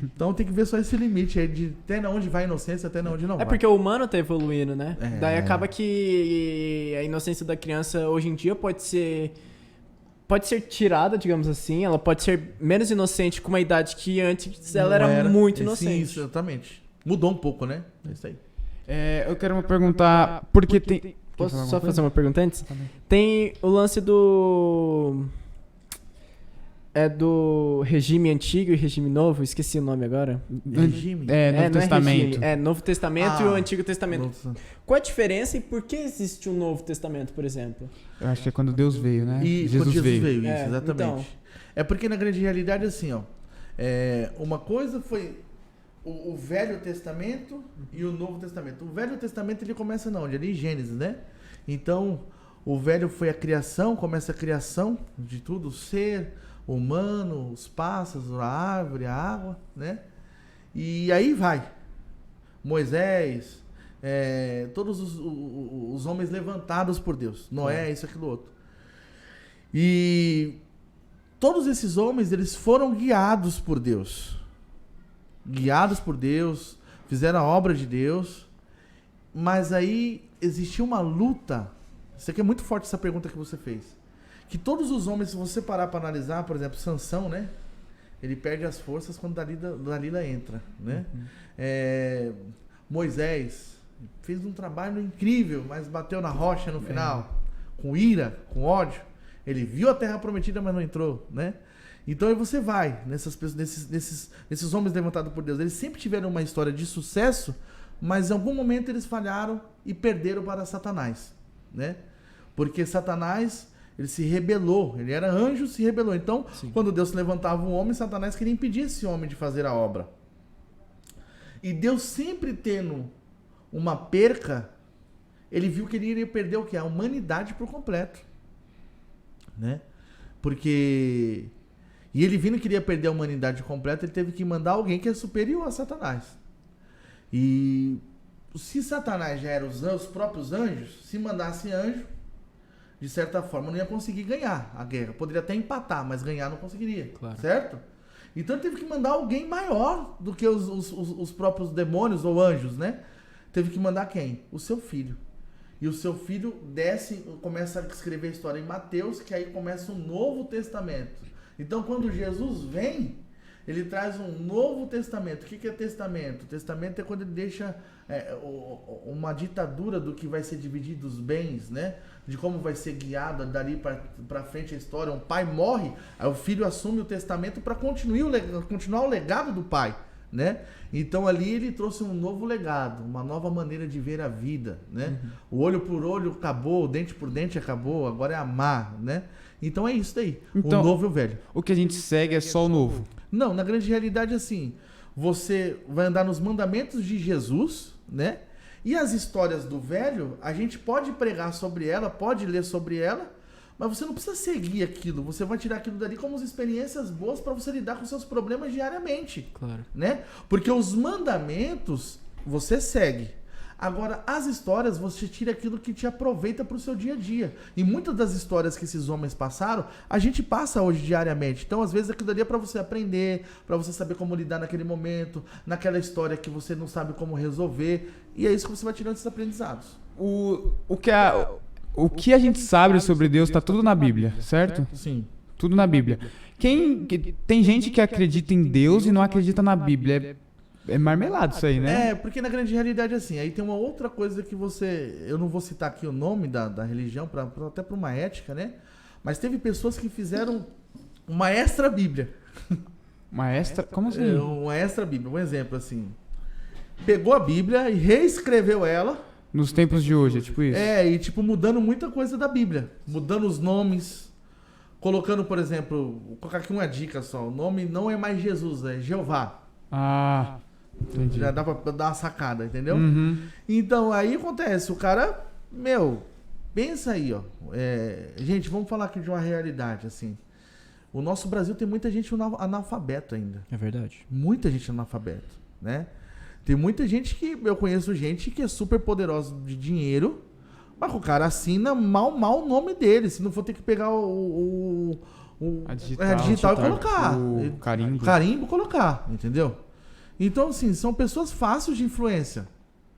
Então tem que ver só esse limite aí, de até onde vai a inocência, até onde não vai. É porque o humano tá evoluindo, né? Daí acaba que a inocência da criança, hoje em dia, pode ser tirada, digamos assim. Ela pode ser menos inocente com uma idade que antes ela era muito inocente. Sim, exatamente. Mudou um pouco, né? É isso aí. Eu quero perguntar, porque tem... Posso só fazer uma pergunta antes? Tem o lance do regime antigo e regime novo, esqueci o nome agora. Regime? Novo Testamento. Novo Testamento e o Antigo Testamento. Qual a diferença e por que existe um Novo Testamento, por exemplo? Eu acho que é quando Deus veio, né? E Jesus veio, isso, exatamente. Então. É porque na grande realidade, assim, ó, uma coisa foi o Velho Testamento e o Novo Testamento. O Velho Testamento ele começa onde? Ali em Gênesis, né? Então, o Velho foi a criação, começa a criação de tudo, o ser humano, os pássaros, a árvore, a água, né? E aí vai. Moisés, todos os homens levantados por Deus. Noé, isso, aquilo, outro. E todos esses homens, eles foram guiados por Deus. Guiados por Deus, fizeram a obra de Deus, mas aí existiu uma luta. Isso aqui é muito forte, essa pergunta que você fez. Que todos os homens, se você parar para analisar, por exemplo, Sansão, né? Ele perde as forças quando Dalila entra, né? Moisés fez um trabalho incrível, mas bateu na rocha no final, com ira, com ódio. Ele viu a terra prometida, mas não entrou, né? Então aí você vai nesses homens levantados por Deus. Eles sempre tiveram uma história de sucesso, mas em algum momento eles falharam e perderam para Satanás, né? Porque Satanás, ele se rebelou. Ele era anjo, se rebelou. Então, quando Deus levantava um homem, Satanás queria impedir esse homem de fazer a obra. E Deus sempre tendo uma perca, ele viu que ele iria perder o quê? A humanidade por completo, né? Porque... E ele vindo que iria perder a humanidade completa, ele teve que mandar alguém que é superior a Satanás. E se Satanás já era os próprios anjos, se mandasse anjo, de certa forma não ia conseguir ganhar a guerra. Poderia até empatar, mas ganhar não conseguiria, certo? Então ele teve que mandar alguém maior do que os próprios demônios ou anjos, né? Teve que mandar quem? O seu filho. E o seu filho desce, começa a escrever a história em Mateus, que aí começa o Novo Testamento. Então quando Jesus vem, ele traz um Novo Testamento. O que é testamento? Testamento é quando ele deixa uma ditadura do que vai ser dividido os bens, né? De como vai ser guiado dali para frente a história. Um pai morre, aí o filho assume o testamento para continuar o legado do pai, né? Então ali ele trouxe um novo legado, uma nova maneira de ver a vida, né? O olho por olho acabou, o dente por dente acabou, agora é amar, né? Então é isso daí, então, o novo e o velho. O que a gente segue é só o novo? Não, na grande realidade assim, você vai andar nos mandamentos de Jesus, né? E as histórias do velho, a gente pode pregar sobre ela, pode ler sobre ela, mas você não precisa seguir aquilo. Você vai tirar aquilo dali como experiências boas para você lidar com seus problemas diariamente. Claro. Né? Porque os mandamentos você segue. Agora, as histórias, você tira aquilo que te aproveita para o seu dia a dia. E muitas das histórias que esses homens passaram, a gente passa hoje diariamente. Então, às vezes, aquilo ali é para você aprender, para você saber como lidar naquele momento, naquela história que você não sabe como resolver. E é isso que você vai tirando esses aprendizados. O que a gente sabe sobre Deus está tudo na Bíblia, certo? Sim. Tudo na Bíblia. Tem gente que acredita em Deus e não acredita na Bíblia. É marmelado isso aí, né? É, porque na grande realidade, assim, aí tem uma outra coisa que eu não vou citar aqui o nome da religião, até para uma ética, né? Mas teve pessoas que fizeram uma extra Bíblia. Uma extra? Como assim? Uma extra Bíblia, um exemplo, assim. Pegou a Bíblia e reescreveu ela. Nos tempos de hoje, é tipo isso? E tipo, mudando muita coisa da Bíblia. Mudando os nomes. Colocando, por exemplo, vou colocar aqui uma dica só. O nome não é mais Jesus, é Jeová. Ah, entendi. Já dá pra dar uma sacada, entendeu? Uhum. Então, aí acontece, o cara, pensa aí, ó. Gente, vamos falar aqui de uma realidade, assim. O nosso Brasil tem muita gente analfabeto ainda. É verdade. Muita gente analfabeto, né? Tem muita gente eu conheço gente que é super poderosa de dinheiro, mas o cara assina mal o nome dele, se não for ter que pegar a digital e colocar. O carimbo. Carimbo colocar, entendeu? Então, assim, são pessoas fáceis de influência,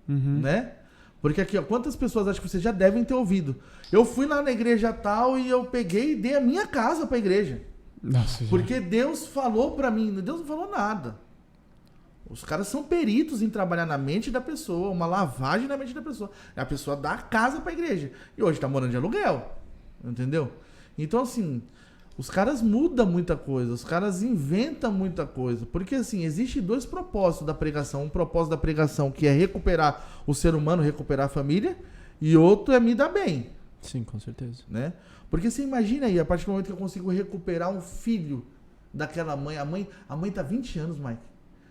né? Porque aqui, ó, quantas pessoas acho que vocês já devem ter ouvido? Eu fui lá na igreja tal e eu peguei e dei a minha casa pra igreja. Nossa, porque Deus falou pra mim, Deus não falou nada. Os caras são peritos em trabalhar na mente da pessoa, uma lavagem na mente da pessoa. A pessoa dá a casa pra igreja. E hoje tá morando de aluguel, entendeu? Então, assim, os caras mudam muita coisa, os caras inventam muita coisa. Porque, assim, existe dois propósitos da pregação. Um propósito da pregação que é recuperar o ser humano, recuperar a família. E outro é me dar bem. Sim, com certeza. Né? Porque você imagina aí, a partir do momento que eu consigo recuperar um filho daquela mãe. A mãe tá 20 anos, Mike,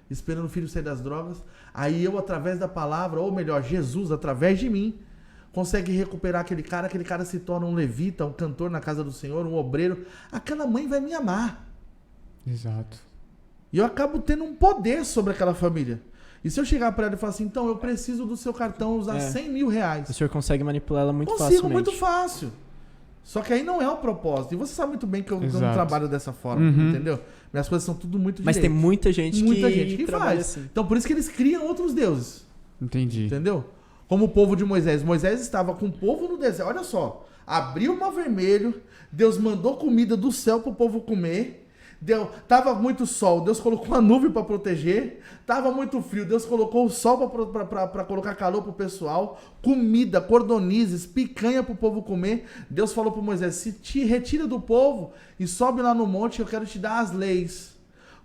esperando o filho sair das drogas. Aí eu, através da palavra, ou melhor, Jesus, através de mim, consegue recuperar aquele cara se torna um levita, um cantor na casa do Senhor, um obreiro. Aquela mãe vai me amar. Exato. E eu acabo tendo um poder sobre aquela família. E se eu chegar para ela e falar assim, então eu preciso do seu cartão usar 100 mil reais. O senhor consegue manipular ela muito facilmente. facilmente. Muito fácil. Só que aí não é o propósito. E você sabe muito bem que eu não trabalho dessa forma, entendeu? Minhas coisas são tudo muito direito. Mas tem muita gente que faz. Assim. Então por isso que eles criam outros deuses. Entendi. Entendeu? Como o povo de Moisés. Moisés estava com o povo no deserto. Olha só. Abriu o mar vermelho. Deus mandou comida do céu para o povo comer. Tava muito sol, Deus colocou uma nuvem para proteger. Tava muito frio, Deus colocou o sol para colocar calor pro pessoal. Comida, cordonizes, picanha pro povo comer. Deus falou para Moisés: se te retira do povo e sobe lá no monte, eu quero te dar as leis.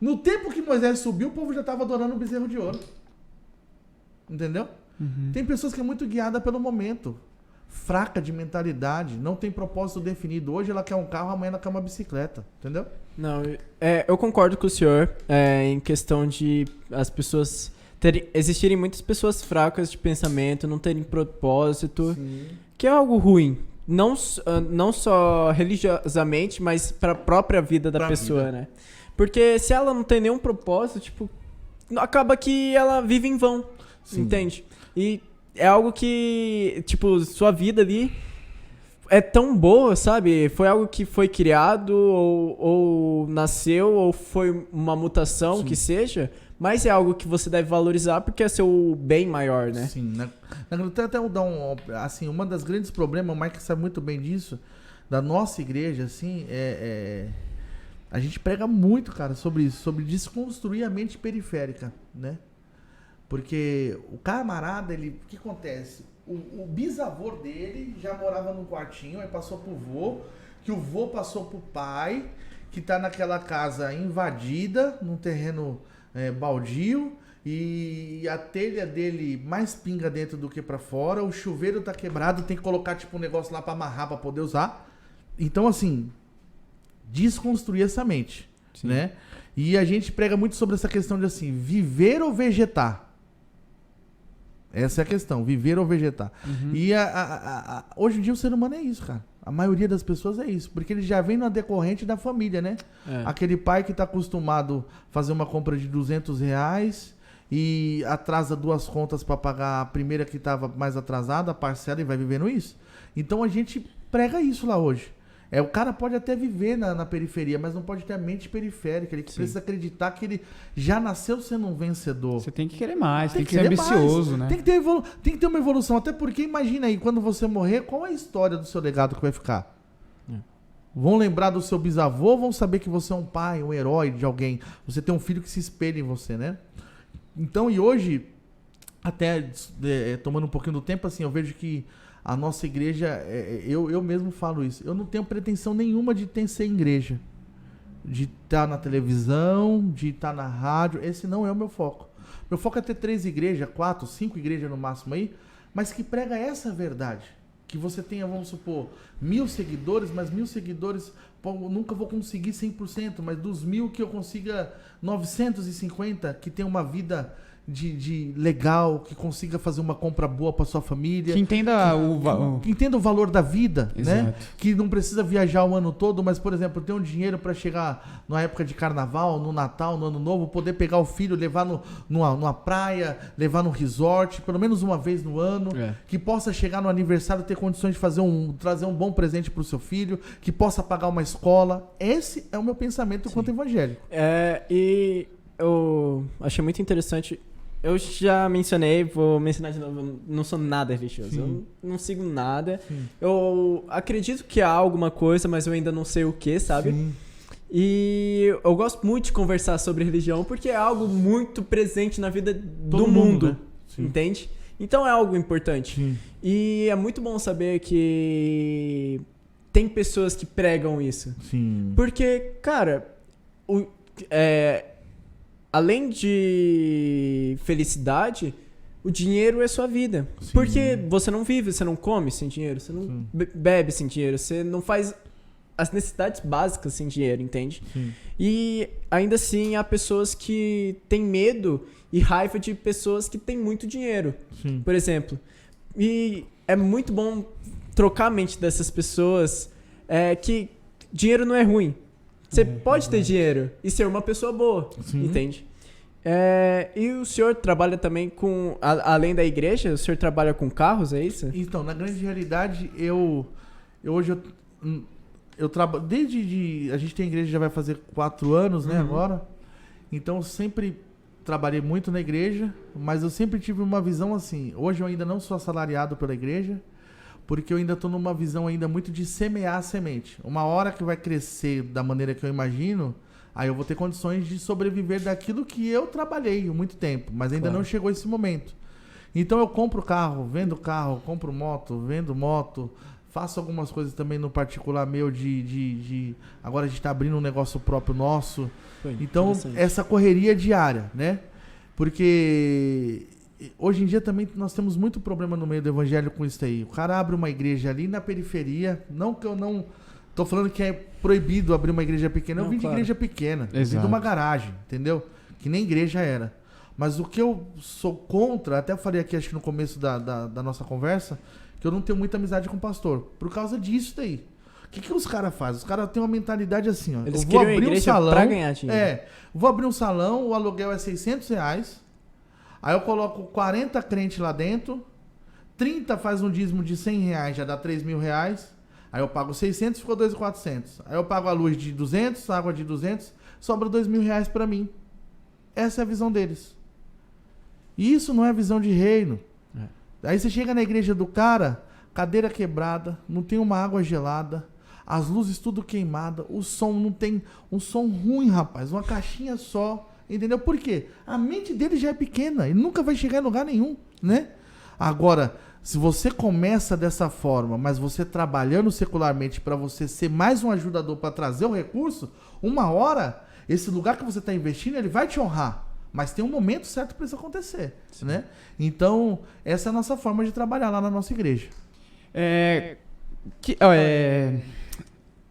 No tempo que Moisés subiu, o povo já estava adorando o bezerro de ouro. Entendeu? Tem pessoas que é muito guiada pelo momento. Fraca de mentalidade, não tem propósito definido. Hoje ela quer um carro, amanhã ela quer uma bicicleta, entendeu? Não, eu concordo com o senhor em questão de as pessoas existirem muitas pessoas fracas de pensamento, não terem propósito, que é algo ruim. Não só religiosamente, mas para a própria vida da pessoa, né? Porque se ela não tem nenhum propósito, tipo, acaba que ela vive em vão, entende? E é algo que, tipo, sua vida ali é tão boa, sabe? Foi algo que foi criado ou nasceu ou foi uma mutação, que seja, mas é algo que você deve valorizar porque é seu bem maior, né? Sim, até dar assim, uma das grandes problemas, o Mike sabe muito bem disso, da nossa igreja, assim, a gente prega muito, cara, sobre isso, sobre desconstruir a mente periférica, né? Porque o camarada, o que acontece? O bisavô dele já morava num quartinho, aí passou pro vô, que o vô passou pro pai, que tá naquela casa invadida, num terreno baldio, e a telha dele mais pinga dentro do que pra fora, o chuveiro tá quebrado, tem que colocar tipo um negócio lá pra amarrar pra poder usar. Então, assim, desconstruir essa mente, né? E a gente prega muito sobre essa questão de assim, viver ou vegetar. Essa é a questão, viver ou vegetar. E hoje em dia o ser humano é isso, cara. A maioria das pessoas é isso, porque ele já vem na decorrente da família, né? Aquele pai que está acostumado a fazer uma compra de R$200 e atrasa 2 contas para pagar a primeira que estava mais atrasada, a parcela, e vai vivendo isso. Então a gente prega isso lá hoje. O cara pode até viver na periferia, mas não pode ter a mente periférica. Ele precisa acreditar que ele já nasceu sendo um vencedor. Você tem que querer mais, tem que ser ambicioso, né? Tem que ter uma evolução. Até porque, imagina aí, quando você morrer, qual é a história do seu legado que vai ficar? Vão lembrar do seu bisavô, vão saber que você é um pai, um herói de alguém. Você tem um filho que se espelha em você, né? Então, e hoje, até tomando um pouquinho do tempo, assim, eu vejo que a nossa igreja, eu mesmo falo isso, eu não tenho pretensão nenhuma de ser igreja, de estar na televisão, de estar na rádio. Esse não é o meu foco. Meu foco é ter 3 igrejas, 4, 5 igrejas no máximo aí, mas que prega essa verdade. Que você tenha, vamos supor, 1.000 seguidores, mas 1.000 seguidores, pô, eu nunca vou conseguir 100%, mas dos 1.000 que eu consiga 950, que tenha uma vida de legal, que consiga fazer uma compra boa para sua família. Que entenda que entenda o valor da vida, Exato. né? Que não precisa viajar o ano todo, mas, por exemplo, ter um dinheiro para chegar na época de carnaval, no Natal, no Ano Novo, poder pegar o filho, levar numa praia, levar no resort, pelo menos uma vez no ano, que possa chegar no aniversário, ter condições de trazer um bom presente para o seu filho, que possa pagar uma escola. Esse é o meu pensamento enquanto evangélico. E eu achei muito interessante. Eu já mencionei, vou mencionar de novo, eu não sou nada religioso, eu não sigo nada. Eu acredito que há alguma coisa, mas eu ainda não sei o que, sabe? E eu gosto muito de conversar sobre religião porque é algo muito presente na vida do mundo, né? Entende? Então é algo importante. E é muito bom saber que tem pessoas que pregam isso. Porque, cara, além de felicidade, o dinheiro é sua vida. Porque você não vive, você não come sem dinheiro, você não bebe sem dinheiro, você não faz as necessidades básicas sem dinheiro, entende? E ainda assim há pessoas que têm medo e raiva de pessoas que têm muito dinheiro, por exemplo. E é muito bom trocar a mente dessas pessoas que dinheiro não é ruim. Você pode ter dinheiro e ser uma pessoa boa, entende? E o senhor trabalha também com, além da igreja, o senhor trabalha com carros, é isso? Então, na grande realidade, hoje eu trabalho, a gente tem igreja, já vai fazer 4 anos, né, agora. Então, eu sempre trabalhei muito na igreja, mas eu sempre tive uma visão assim. Hoje eu ainda não sou assalariado pela igreja, porque eu ainda estou numa visão ainda muito de semear a semente. Uma hora que vai crescer da maneira que eu imagino, aí eu vou ter condições de sobreviver daquilo que eu trabalhei há muito tempo, mas ainda não chegou esse momento. Então eu compro carro, vendo carro, compro moto, vendo moto, faço algumas coisas também no particular meu agora a gente está abrindo um negócio próprio nosso. Então essa correria diária, né? Porque hoje em dia também nós temos muito problema no meio do evangelho com isso aí. O cara abre uma igreja ali na periferia, não que eu não tô falando que é proibido abrir uma igreja pequena, eu vim de igreja pequena, eu vim de uma garagem, entendeu? Que nem igreja era. Mas o que eu sou contra, até falei aqui acho que no começo da nossa conversa, que eu não tenho muita amizade com o pastor, por causa disso daí. O que os caras fazem? Os caras têm uma mentalidade assim, ó. Eles eu vou abrir um salão pra ganhar dinheiro. Vou abrir um salão, o aluguel é R$600, aí eu coloco 40 crentes lá dentro, 30 faz um dízimo de R$100, já dá R$3.000, Aí eu pago 600, ficou 2.400. Aí eu pago a luz de 200, a água de 200, sobra R$2.000 para mim. Essa é a visão deles. E isso não é visão de reino. Aí você chega na igreja do cara, cadeira quebrada, não tem uma água gelada, as luzes tudo queimada, o som não tem... Um som ruim, rapaz, uma caixinha só. Entendeu? Por quê? A mente dele já é pequena, ele nunca vai chegar em lugar nenhum, né? Agora, se você começa dessa forma, mas você trabalhando secularmente para você ser mais um ajudador para trazer o recurso, uma hora, esse lugar que você está investindo, ele vai te honrar. Mas tem um momento certo para isso acontecer, né? Então, essa é a nossa forma de trabalhar lá na nossa igreja.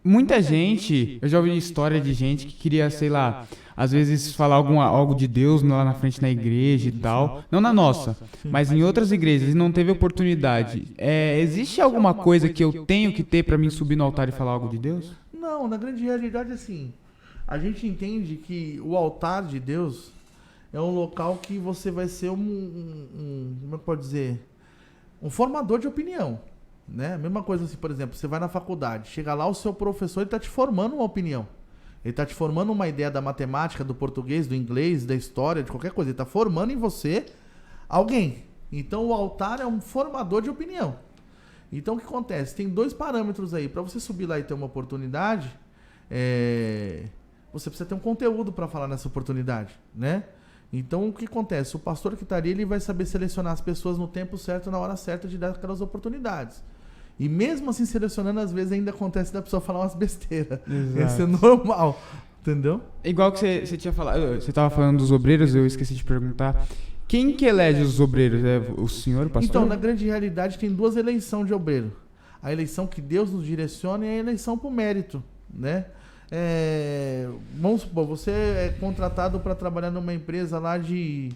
Muita gente, eu já ouvi história de gente que queria, sei lá, às vezes falar algo de Deus lá na frente na igreja e tal. Não na nossa, mas em outras igrejas e não teve oportunidade. Existe alguma coisa que eu tenho que ter para mim subir no altar e falar algo de Deus? Não, na grande realidade, assim, a gente entende que o altar de Deus é um local que você vai ser como é que pode dizer? Um formador de opinião. Né? Mesma coisa assim, por exemplo, você vai na faculdade, chega lá, o seu professor está te formando uma opinião. Ele está te formando uma ideia da matemática, do português, do inglês, da história, de qualquer coisa. Ele está formando em você alguém. Então o altar é um formador de opinião. Então o que acontece? Tem 2 parâmetros aí. Para você subir lá e ter uma oportunidade, você precisa ter um conteúdo para falar nessa oportunidade, né? Então o que acontece? O pastor que está ali, ele vai saber selecionar as pessoas no tempo certo, na hora certa de dar aquelas oportunidades. E mesmo assim selecionando, às vezes ainda acontece da pessoa falar umas besteiras. Isso é normal, entendeu? Igual que você tinha falado, você estava falando dos obreiros, eu esqueci de perguntar. Quem que elege os obreiros? É o senhor, o pastor? Então, na grande realidade, tem 2 eleições de obreiro. A eleição que Deus nos direciona e a eleição por mérito, né? Vamos supor, você é contratado para trabalhar numa empresa lá de,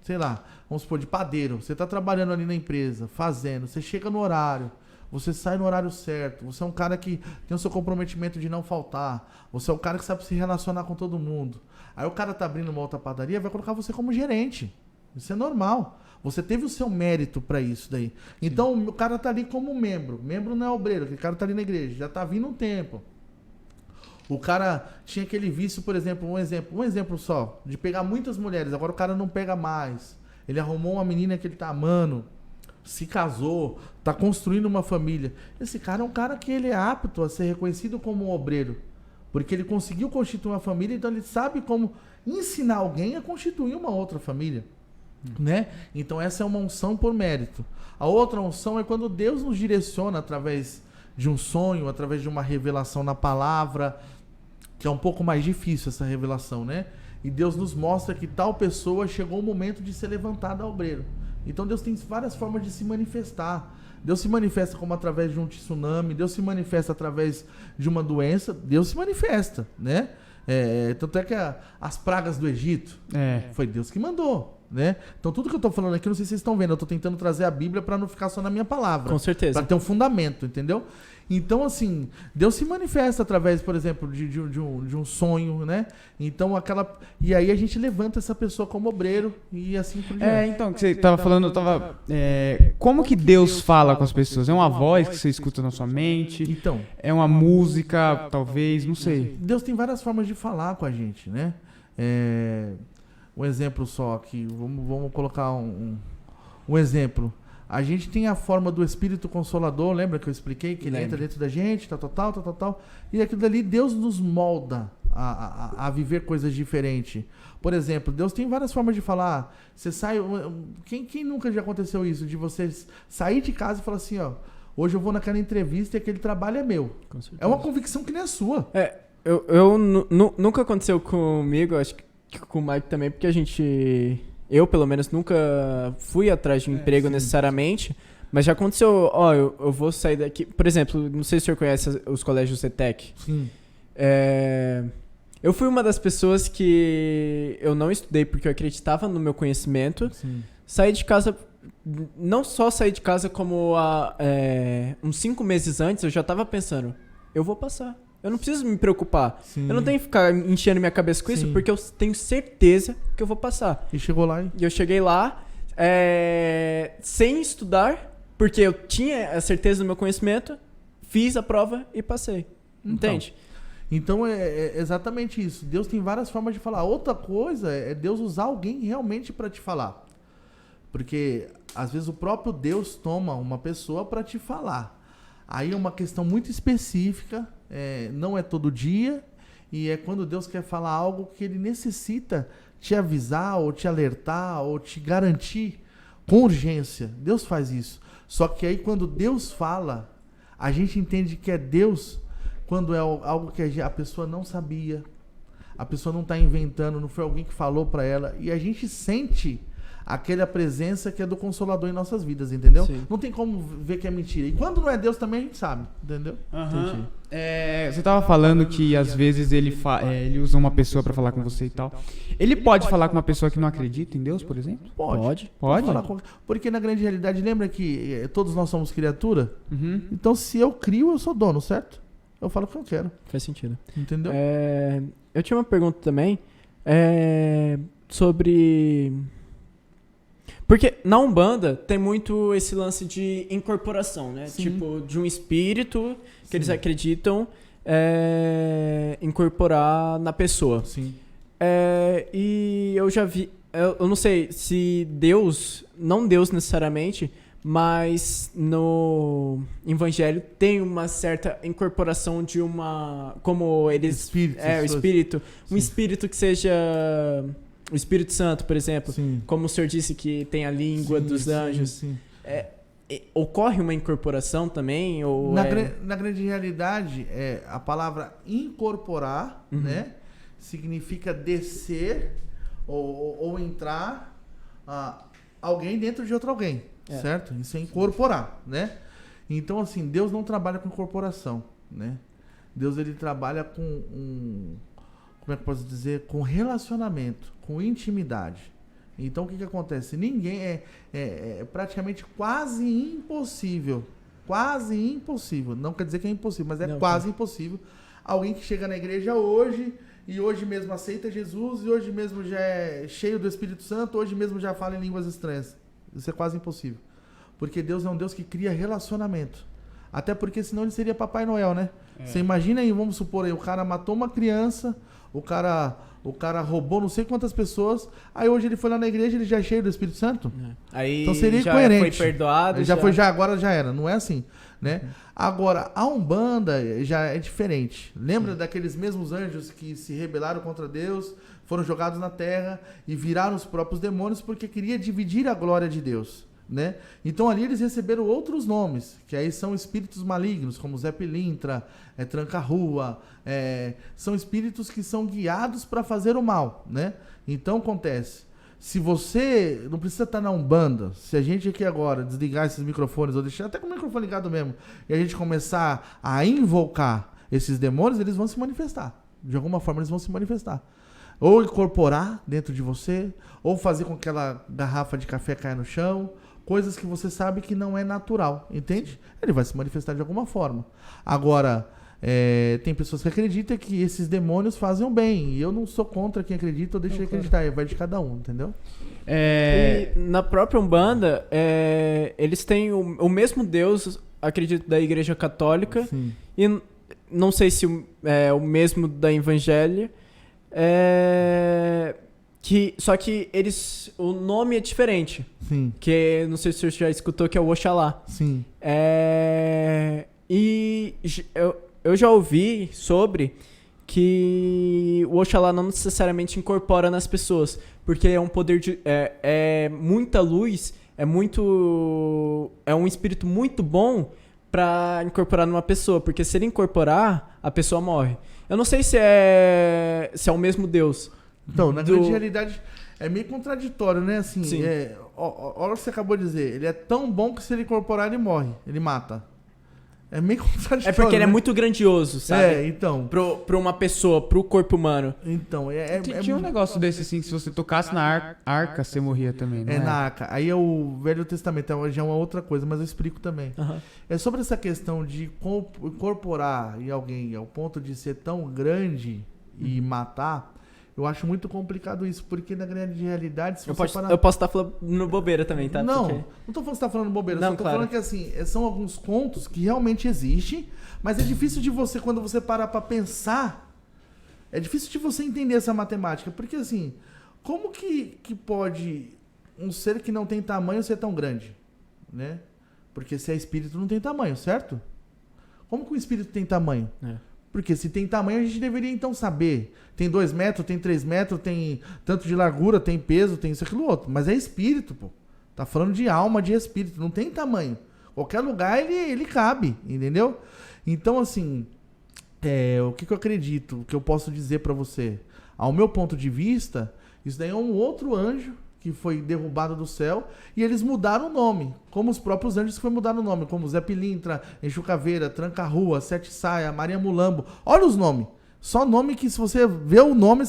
sei lá, vamos supor, de padeiro. Você está trabalhando ali na empresa, fazendo, você chega no horário, você sai no horário certo, você é um cara que tem o seu comprometimento de não faltar, você é um cara que sabe se relacionar com todo mundo. Aí o cara tá abrindo uma outra padaria, vai colocar você como gerente. Isso é normal. Você teve o seu mérito para isso daí. Então, o cara tá ali como membro. Membro não é obreiro, aquele cara tá ali na igreja, já tá vindo um tempo. O cara tinha aquele vício, por exemplo, um exemplo só, de pegar muitas mulheres. Agora o cara não pega mais. Ele arrumou uma menina que ele tá amando, se casou, tá construindo uma família. Esse cara é um cara que ele é apto a ser reconhecido como um obreiro. Porque ele conseguiu constituir uma família, então ele sabe como ensinar alguém a constituir uma outra família. Né? Então essa é uma unção por mérito. A outra unção é quando Deus nos direciona através de um sonho, através de uma revelação na palavra, que é um pouco mais difícil essa revelação, né? E Deus nos mostra que tal pessoa chegou o momento de ser levantada ao obreiro. Então Deus tem várias formas de se manifestar. Deus se manifesta como através de um tsunami, Deus se manifesta através de uma doença, Deus se manifesta, né? Tanto é que as pragas do Egito, foi Deus que mandou. Né? Então tudo que eu tô falando aqui, não sei se vocês estão vendo, eu tô tentando trazer a Bíblia para não ficar só na minha palavra. Com certeza. Para ter um fundamento, entendeu? Então assim, Deus se manifesta através, por exemplo, de um sonho, né? Então e aí a gente levanta essa pessoa como obreiro e assim por diante. Então, que você tava falando, como que Deus fala com as pessoas? É uma voz que você escuta na sua mente? Então, é uma música, talvez, não sei. Deus tem várias formas de falar com a gente, né? Um exemplo só aqui, vamos colocar um exemplo. A gente tem a forma do Espírito Consolador, lembra que eu expliquei? Que ele entra dentro da gente, tal. E aquilo dali, Deus nos molda a viver coisas diferentes. Por exemplo, Deus tem várias formas de falar. Você sai... Quem nunca já aconteceu isso? De você sair de casa e falar assim, ó, hoje eu vou naquela entrevista e aquele trabalho é meu. É uma convicção que nem é sua. Nunca aconteceu comigo, acho que com o Mike também, porque eu pelo menos nunca fui atrás de um emprego necessariamente, mas já aconteceu, eu vou sair daqui, por exemplo, não sei se o senhor conhece os colégios CETEC. Sim. Eu fui uma das pessoas que eu não estudei porque eu acreditava no meu conhecimento. Sim. Saí de casa, não só saí de casa, como uns 5 meses antes eu já estava pensando, eu vou passar. Eu não preciso me preocupar. Sim. Eu não tenho que ficar enchendo minha cabeça com isso, porque eu tenho certeza que eu vou passar. E chegou lá, hein? E eu cheguei lá, sem estudar, porque eu tinha a certeza do meu conhecimento, fiz a prova e passei. Entende? Então é exatamente isso. Deus tem várias formas de falar. Outra coisa é Deus usar alguém realmente para te falar. Porque às vezes o próprio Deus toma uma pessoa para te falar. Aí é uma questão muito específica, não é todo dia, e é quando Deus quer falar algo que ele necessita te avisar, ou te alertar, ou te garantir com urgência. Deus faz isso. Só que aí quando Deus fala, a gente entende que é Deus quando é algo que a pessoa não sabia, a pessoa não está inventando, não foi alguém que falou para ela, e a gente sente aquela presença que é do Consolador em nossas vidas, entendeu? Sim. Não tem como ver que é mentira. E quando não é Deus também a gente sabe, entendeu? Uhum. Você tava falando que às vezes ele usa uma pessoa pra falar com você e tal. Ele pode falar com uma pessoa que não acredita em Deus, por exemplo? Pode falar porque na grande realidade, lembra que todos nós somos criatura? Uhum. Então se eu crio, eu sou dono, certo? Eu falo o que eu quero. Faz sentido. Entendeu? Eu tinha uma pergunta também sobre... Porque na Umbanda tem muito esse lance de incorporação, né? Sim. Tipo, de um espírito que eles acreditam incorporar na pessoa. Sim. E eu já vi... Eu não sei se Deus, não Deus necessariamente, mas no Evangelho tem uma certa incorporação de uma... Como eles... Espírito. o espírito. Um espírito que seja... O Espírito Santo, por exemplo, Sim. como o senhor disse que tem a língua dos anjos. Sim. Ocorre uma incorporação também? Ou Na grande realidade, a palavra incorporar, né, significa descer ou entrar alguém dentro de outro alguém, certo? Isso é incorporar, né? Então, assim, Deus não trabalha com incorporação, né? Deus, ele trabalha com como é que eu posso dizer? Com relacionamento, com intimidade. Então, o que acontece? Ninguém é praticamente quase impossível. Quase impossível. Não quer dizer que é impossível, mas quase impossível. Alguém que chega na igreja hoje, e hoje mesmo aceita Jesus, e hoje mesmo já é cheio do Espírito Santo, hoje mesmo já fala em línguas estranhas. Isso é quase impossível. Porque Deus é um Deus que cria relacionamento. Até porque senão ele seria Papai Noel, né? Você imagina aí, vamos supor aí, o cara matou uma criança, o cara roubou não sei quantas pessoas, aí hoje ele foi lá na igreja, ele já é cheio do Espírito Santo. Aí então seria já incoerente. foi perdoado. Agora já era, não é assim, né? Agora, a Umbanda já é diferente. Lembra daqueles mesmos anjos que se rebelaram contra Deus, foram jogados na terra e viraram os próprios demônios porque queria dividir a glória de Deus, né? Então ali eles receberam outros nomes, que aí são espíritos malignos, como Zé Pilintra, Tranca-Rua, são espíritos que são guiados para fazer o mal, né? Então acontece, se você não precisa estar na Umbanda, se a gente aqui agora desligar esses microfones, ou deixar até com o microfone ligado mesmo, e a gente começar a invocar esses demônios, eles vão se manifestar, de alguma forma eles vão se manifestar. Ou incorporar dentro de você, ou fazer com que aquela garrafa de café caia no chão, coisas que você sabe que não é natural, entende? Ele vai se manifestar de alguma forma. Agora, tem pessoas que acreditam que esses demônios fazem o bem, e eu não sou contra quem acredita, eu deixo de acreditar, vai de cada um, entendeu? E na própria Umbanda, eles têm o mesmo Deus, acredito, da Igreja Católica, Sim. E não sei se é o mesmo da Evangelho, só que o nome é diferente. Sim. Que não sei se você já escutou, que é o Oxalá. Sim. E eu já ouvi sobre que o Oxalá não necessariamente incorpora nas pessoas, porque é um poder é muita luz, é um espírito muito bom pra incorporar numa pessoa, porque se ele incorporar, a pessoa morre. Eu não sei se é o mesmo Deus. Então, na grande realidade, é meio contraditório, né? Assim, Sim. olha o que você acabou de dizer. Ele é tão bom que se ele incorporar, ele morre. Ele mata. É meio contraditório. É porque ele é muito grandioso, sabe? Então. Pra uma pessoa, pro corpo humano. Então, tinha um negócio desse assim, que se você tocasse na arca, você morria também, né? Na arca. Aí é o Velho Testamento, já é uma outra coisa, mas eu explico também. Uhum. É sobre essa questão de incorporar em alguém ao ponto de ser tão grande e matar. Eu acho muito complicado isso, porque na grande realidade... Se eu posso estar falando bobeira também, tá? Não, não tô falando que você tá falando bobeira. Não, só tô falando que, assim, são alguns contos que realmente existem, mas é difícil de você, quando você parar pra pensar, é difícil de você entender essa matemática. Porque, assim, como que pode um ser que não tem tamanho ser tão grande? Né? Porque se é espírito, não tem tamanho, certo? Como que o espírito tem tamanho? Porque se tem tamanho, a gente deveria então saber. Tem 2 metros, tem 3 metros, tem tanto de largura, tem peso, tem isso, aquilo, outro. Mas é espírito, pô. Tá falando de alma, de espírito. Não tem tamanho. Qualquer lugar ele cabe, entendeu? Então, assim, o que eu acredito, o que eu posso dizer pra você? Ao meu ponto de vista, isso daí é um outro anjo que foi derrubado do céu, e eles mudaram o nome, como os próprios anjos que foi mudar o nome, como Zé Pilintra, Exu Caveira, Tranca-Rua, Sete Saia, Maria Mulambo. Olha os nomes. Só nome que, se você vê o nome,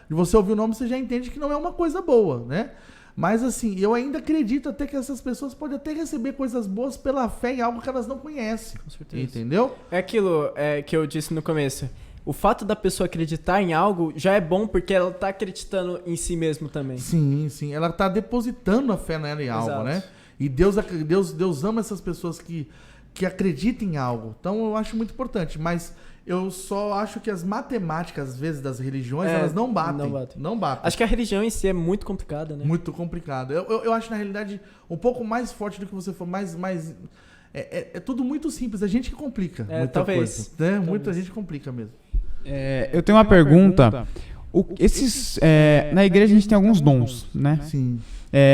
você ouvir o nome, você já entende que não é uma coisa boa, né? Mas, assim, eu ainda acredito até que essas pessoas podem até receber coisas boas pela fé em algo que elas não conhecem. Com certeza. Entendeu? É aquilo que eu disse no começo. O fato da pessoa acreditar em algo já é bom porque ela tá acreditando em si mesmo também. Sim, sim. Ela tá depositando a fé nela em algo, né? E Deus ama essas pessoas que acreditam em algo. Então eu acho muito importante. Mas eu só acho que as matemáticas, às vezes, das religiões, elas não batem. Não batem. Acho que a religião em si é muito complicada, né? Muito complicada. Eu acho, na realidade, um pouco mais forte do que você for, mais é tudo muito simples. A gente que complica muita talvez. coisa. Né? Muita gente complica mesmo. Eu tenho uma pergunta. Na igreja a gente tem alguns dons, né? Sim.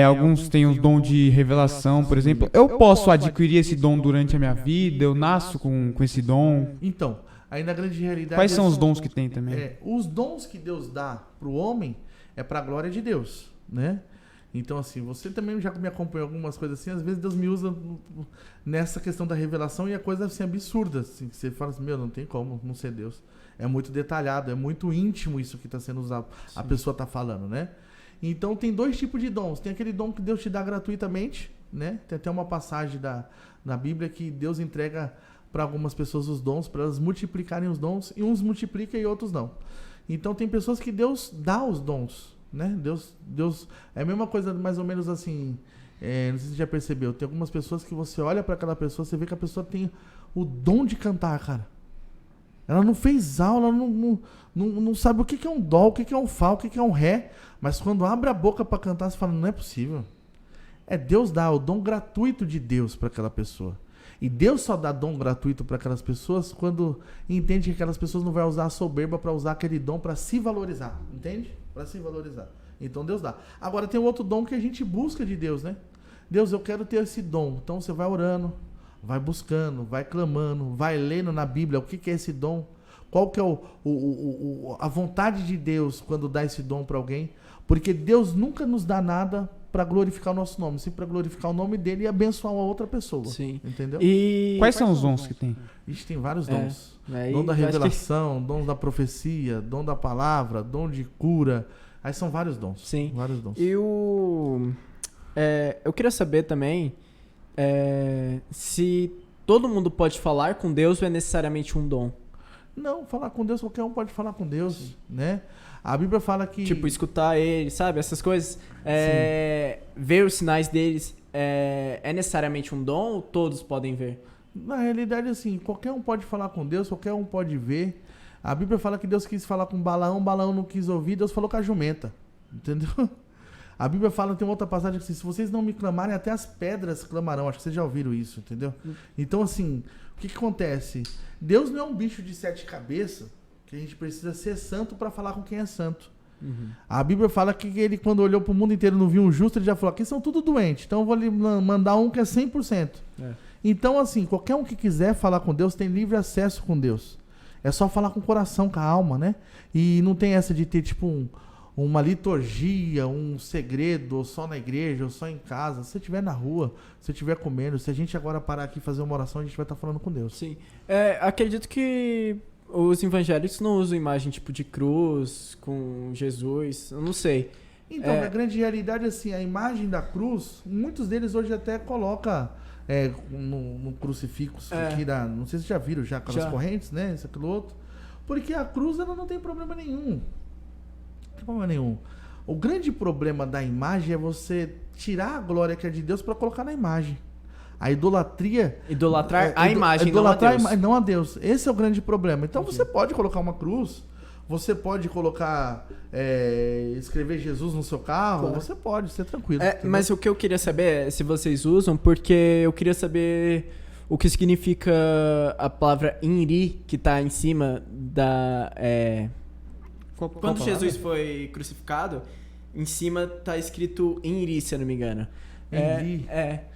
Alguns têm os dons de revelação, por exemplo. Eu posso adquirir esse dom durante a minha vida? Eu nasço com esse dom? Então, aí na grande realidade... Quais são os dons que tem também? Os dons que Deus dá pro homem é pra glória de Deus, né? Então, assim, você também já me acompanhou algumas coisas assim, às vezes Deus me usa nessa questão da revelação e é coisa assim absurda, assim, que você fala assim, não tem como não ser Deus. É muito detalhado, é muito íntimo isso que está sendo usado, a pessoa está falando, né? Então tem 2 tipos de dons. Tem aquele dom que Deus te dá gratuitamente, né? Tem até uma passagem na Bíblia que Deus entrega para algumas pessoas os dons, para elas multiplicarem os dons, e uns multiplicam e outros não. Então tem pessoas que Deus dá os dons, né? Deus é a mesma coisa, mais ou menos assim, não sei se você já percebeu, tem algumas pessoas que você olha para aquela pessoa, você vê que a pessoa tem o dom de cantar, cara. Ela não fez aula, não sabe o que é um dó, o que é um fá, o que é um ré. Mas quando abre a boca para cantar, você fala, não é possível. Deus dá o dom gratuito de Deus para aquela pessoa. E Deus só dá dom gratuito para aquelas pessoas quando entende que aquelas pessoas não vão usar a soberba para usar aquele dom para se valorizar. Entende? Para se valorizar. Então Deus dá. Agora tem outro dom que a gente busca de Deus, né? Deus, eu quero ter esse dom. Então você vai orando, vai buscando, vai clamando, vai lendo na Bíblia o que é esse dom, qual que é a vontade de Deus quando dá esse dom para alguém, porque Deus nunca nos dá nada para glorificar o nosso nome, sim para glorificar o nome dele e abençoar a outra pessoa. Sim. Entendeu? E quais são os dons que tem? Ixi, tem vários dons. Dom da revelação, dom da profecia, dom da palavra, dom de cura. Aí são vários dons. Sim. Vários dons. E eu queria saber também se todo mundo pode falar com Deus ou é necessariamente um dom? Não, falar com Deus, qualquer um pode falar com Deus, né? A Bíblia fala que... Tipo, escutar ele, sabe? Essas coisas. Ver os sinais deles. É necessariamente um dom ou todos podem ver? Na realidade, assim, qualquer um pode falar com Deus, qualquer um pode ver. A Bíblia fala que Deus quis falar com Balaão, Balaão não quis ouvir, Deus falou com a jumenta. Entendeu? A Bíblia fala, tem outra passagem que assim, se vocês não me clamarem, até as pedras clamarão. Acho que vocês já ouviram isso, entendeu? Então, assim, o que acontece? Deus não é um bicho de 7 cabeças que a gente precisa ser santo para falar com quem é santo. Uhum. A Bíblia fala que ele, quando olhou para o mundo inteiro e não viu um justo, ele já falou, aqui são tudo doentes, então eu vou lhe mandar um que é 100%. Então, assim, qualquer um que quiser falar com Deus tem livre acesso com Deus. É só falar com o coração, com a alma, né? E não tem essa de ter, tipo, uma liturgia, um segredo, ou só na igreja, ou só em casa. Se você estiver na rua, se você estiver comendo, se a gente agora parar aqui e fazer uma oração, a gente vai estar falando com Deus. Sim. Acredito que os evangélicos não usam imagem tipo de cruz, com Jesus, eu não sei. Então, na grande realidade, assim, a imagem da cruz, muitos deles hoje até colocam no crucifixo aqui não sei se já viram já aquelas correntes, né? Isso, aquilo outro. Porque a cruz, ela não tem problema nenhum. Não tem problema nenhum. O grande problema da imagem é você tirar a glória que é de Deus para colocar na imagem. A idolatria... Idolatrar a imagem, não a Deus. Esse é o grande problema. Então você pode colocar uma cruz, você pode colocar... escrever Jesus no seu carro, claro. Você pode, ser tranquilo. Mas o que eu queria saber é se vocês usam, porque eu queria saber o que significa a palavra Inri, que está em cima da... Quando Jesus foi crucificado, em cima tá escrito Inri, se eu não me engano.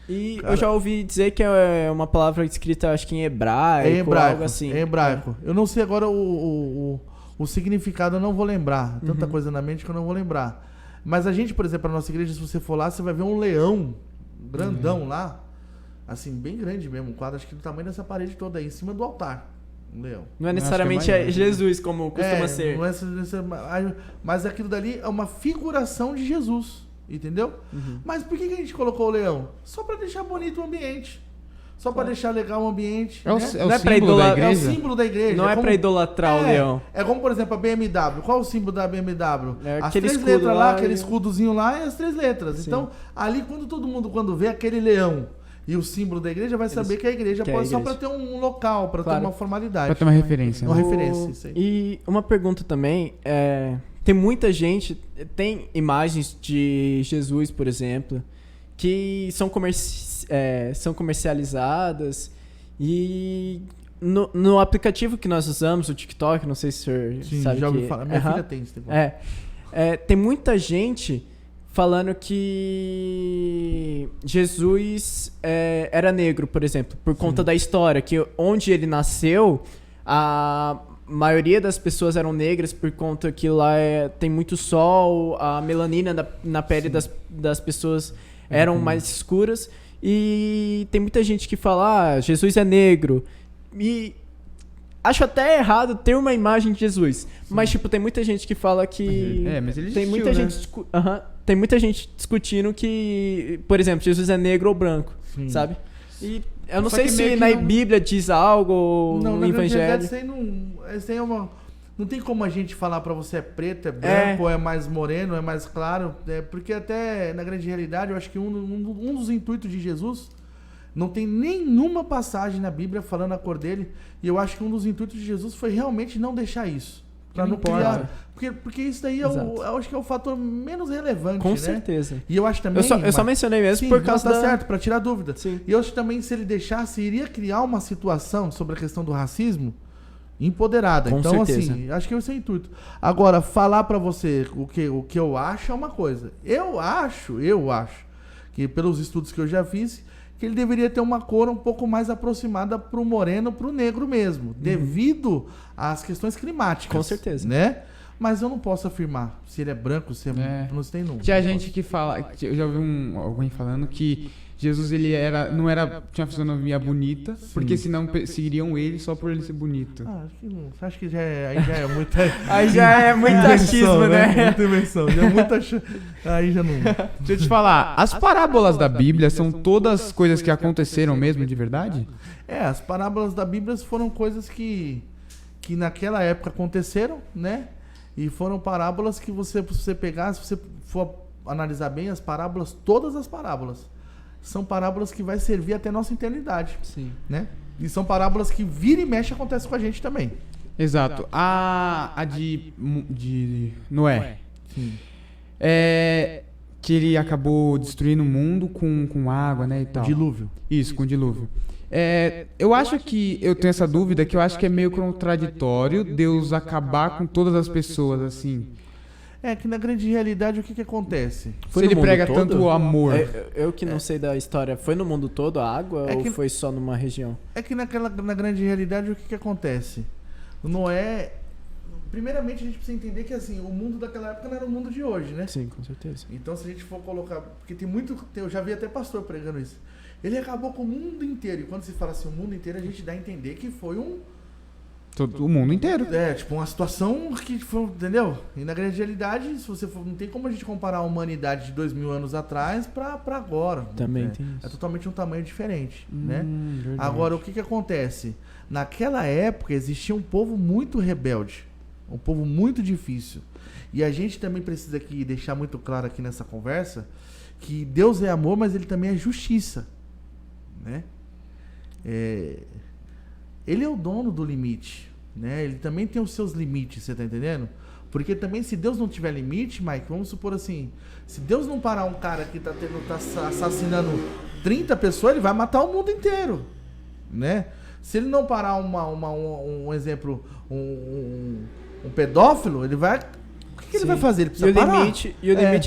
E cara, eu já ouvi dizer que é uma palavra escrita, acho que em hebraico, algo assim. É hebraico. Eu não sei agora o significado, eu não vou lembrar. Tanta coisa na mente que eu não vou lembrar. Mas a gente, por exemplo, na nossa igreja, se você for lá, você vai ver um leão grandão lá. Assim, bem grande mesmo. Um quadro, acho que do tamanho dessa parede toda aí, em cima do altar. Leão. Não é necessariamente Jesus, como costuma ser. Não é, mas aquilo dali é uma figuração de Jesus, entendeu? Mas por que a gente colocou o leão? Só para deixar bonito o ambiente. Só para deixar legal o ambiente. É o símbolo da igreja? É o símbolo da igreja. Não é para idolatrar o leão. É como, por exemplo, a BMW. Qual é o símbolo da BMW? As 3 letras lá, aquele escudozinho lá e as 3 letras. Sim. Então, ali, quando vê aquele leão e o símbolo da igreja, vai saber que a igreja pode só para ter um local, para ter uma formalidade. Para ter uma referência. Uma referência, isso aí. E uma pergunta também, tem muita gente, tem imagens de Jesus, por exemplo, que são comercializadas e no aplicativo que nós usamos, o TikTok, não sei se o senhor sabe já ouvi falar. Minha filha tem esse negócio. Tem muita gente falando que Jesus era negro, por exemplo, por conta da história, que onde ele nasceu, a maioria das pessoas eram negras por conta que lá tem muito sol, a melanina na pele das pessoas eram mais escuras, e tem muita gente que fala, Jesus é negro, e acho até errado ter uma imagem de Jesus, mas tipo, tem muita gente que fala que... mas ele tem existiu, muita gente tem muita gente discutindo que, por exemplo, Jesus é negro ou branco, sabe? E eu não sei se na Bíblia diz algo ou no Evangelho. Isso aí não tem como a gente falar pra você é preto, é branco, ou é mais moreno, é mais claro. Porque até na grande realidade, eu acho que um dos intuitos de Jesus, não tem nenhuma passagem na Bíblia falando a cor dele. E eu acho que um dos intuitos de Jesus foi realmente não deixar isso. Pra não criar. Porque isso daí eu acho que é o fator menos relevante. Com certeza. E eu acho também. Eu só mencionei mesmo por causa tá certo, pra tirar dúvida. Sim. E eu acho também, se ele deixasse, iria criar uma situação sobre a questão do racismo empoderada. Com então, certeza. assim, acho que esse é o intuito. Agora, falar pra você o que eu acho é uma coisa. Eu acho que pelos estudos que eu já fiz, que ele deveria ter uma cor um pouco mais aproximada pro moreno, pro negro mesmo, devido às questões climáticas. Com certeza. Né? Mas eu não posso afirmar se ele é branco, se não tem número. Tinha gente que fala, eu já ouvi alguém falando que Jesus ele não era tinha uma fisionomia bonita, porque senão seguiriam ele só por ele ser bonito. Acho que aí já é muita aí já é muito achismo, né? Muita invenção, já é muita aí já não. Deixa eu te falar, as parábolas da Bíblia são todas coisas que aconteceram mesmo de verdade? As parábolas da Bíblia foram coisas que naquela época aconteceram, né? E foram parábolas que você pegar, se você for analisar bem as parábolas, todas as parábolas são parábolas que vai servir até nossa eternidade. Sim. Né? E são parábolas que vira e mexe acontece com a gente também. Exato. A de Noé. Sim. Que ele acabou destruindo o mundo com água, né, e tal. Dilúvio. Isso, com dilúvio. Eu acho que eu tenho essa dúvida que eu acho que é meio contraditório Deus acabar com todas as pessoas, assim. Que na grande realidade o que acontece? Se ele prega tanto o amor. Eu que não sei da história, foi no mundo todo a água ou foi só numa região? Que na grande realidade o que acontece? Noé... Primeiramente a gente precisa entender que assim, o mundo daquela época não era o mundo de hoje, né? Sim, com certeza. Então se a gente for colocar... Porque tem muito... Eu já vi até pastor pregando isso. Ele acabou com o mundo inteiro. E quando se fala assim, o mundo inteiro, a gente dá a entender que foi todo o mundo inteiro. Tipo, uma situação que foi, entendeu? E na grande realidade, se você for, não tem como a gente comparar a humanidade de 2000 anos atrás pra agora. Também tem isso. É totalmente um tamanho diferente, né? Verdade. Agora, o que acontece? Naquela época, existia um povo muito rebelde, Um povo muito difícil. E a gente também precisa aqui deixar muito claro aqui nessa conversa que Deus é amor, mas ele também é justiça, né? Ele é o dono do limite, né? Ele também tem os seus limites, você tá entendendo? Porque também se Deus não tiver limite, Mike, vamos supor assim, se Deus não parar um cara que tá assassinando 30 pessoas, ele vai matar o mundo inteiro, né? Se ele não parar um exemplo, um pedófilo, ele vai... O que ele vai fazer? Ele precisa parar. O limite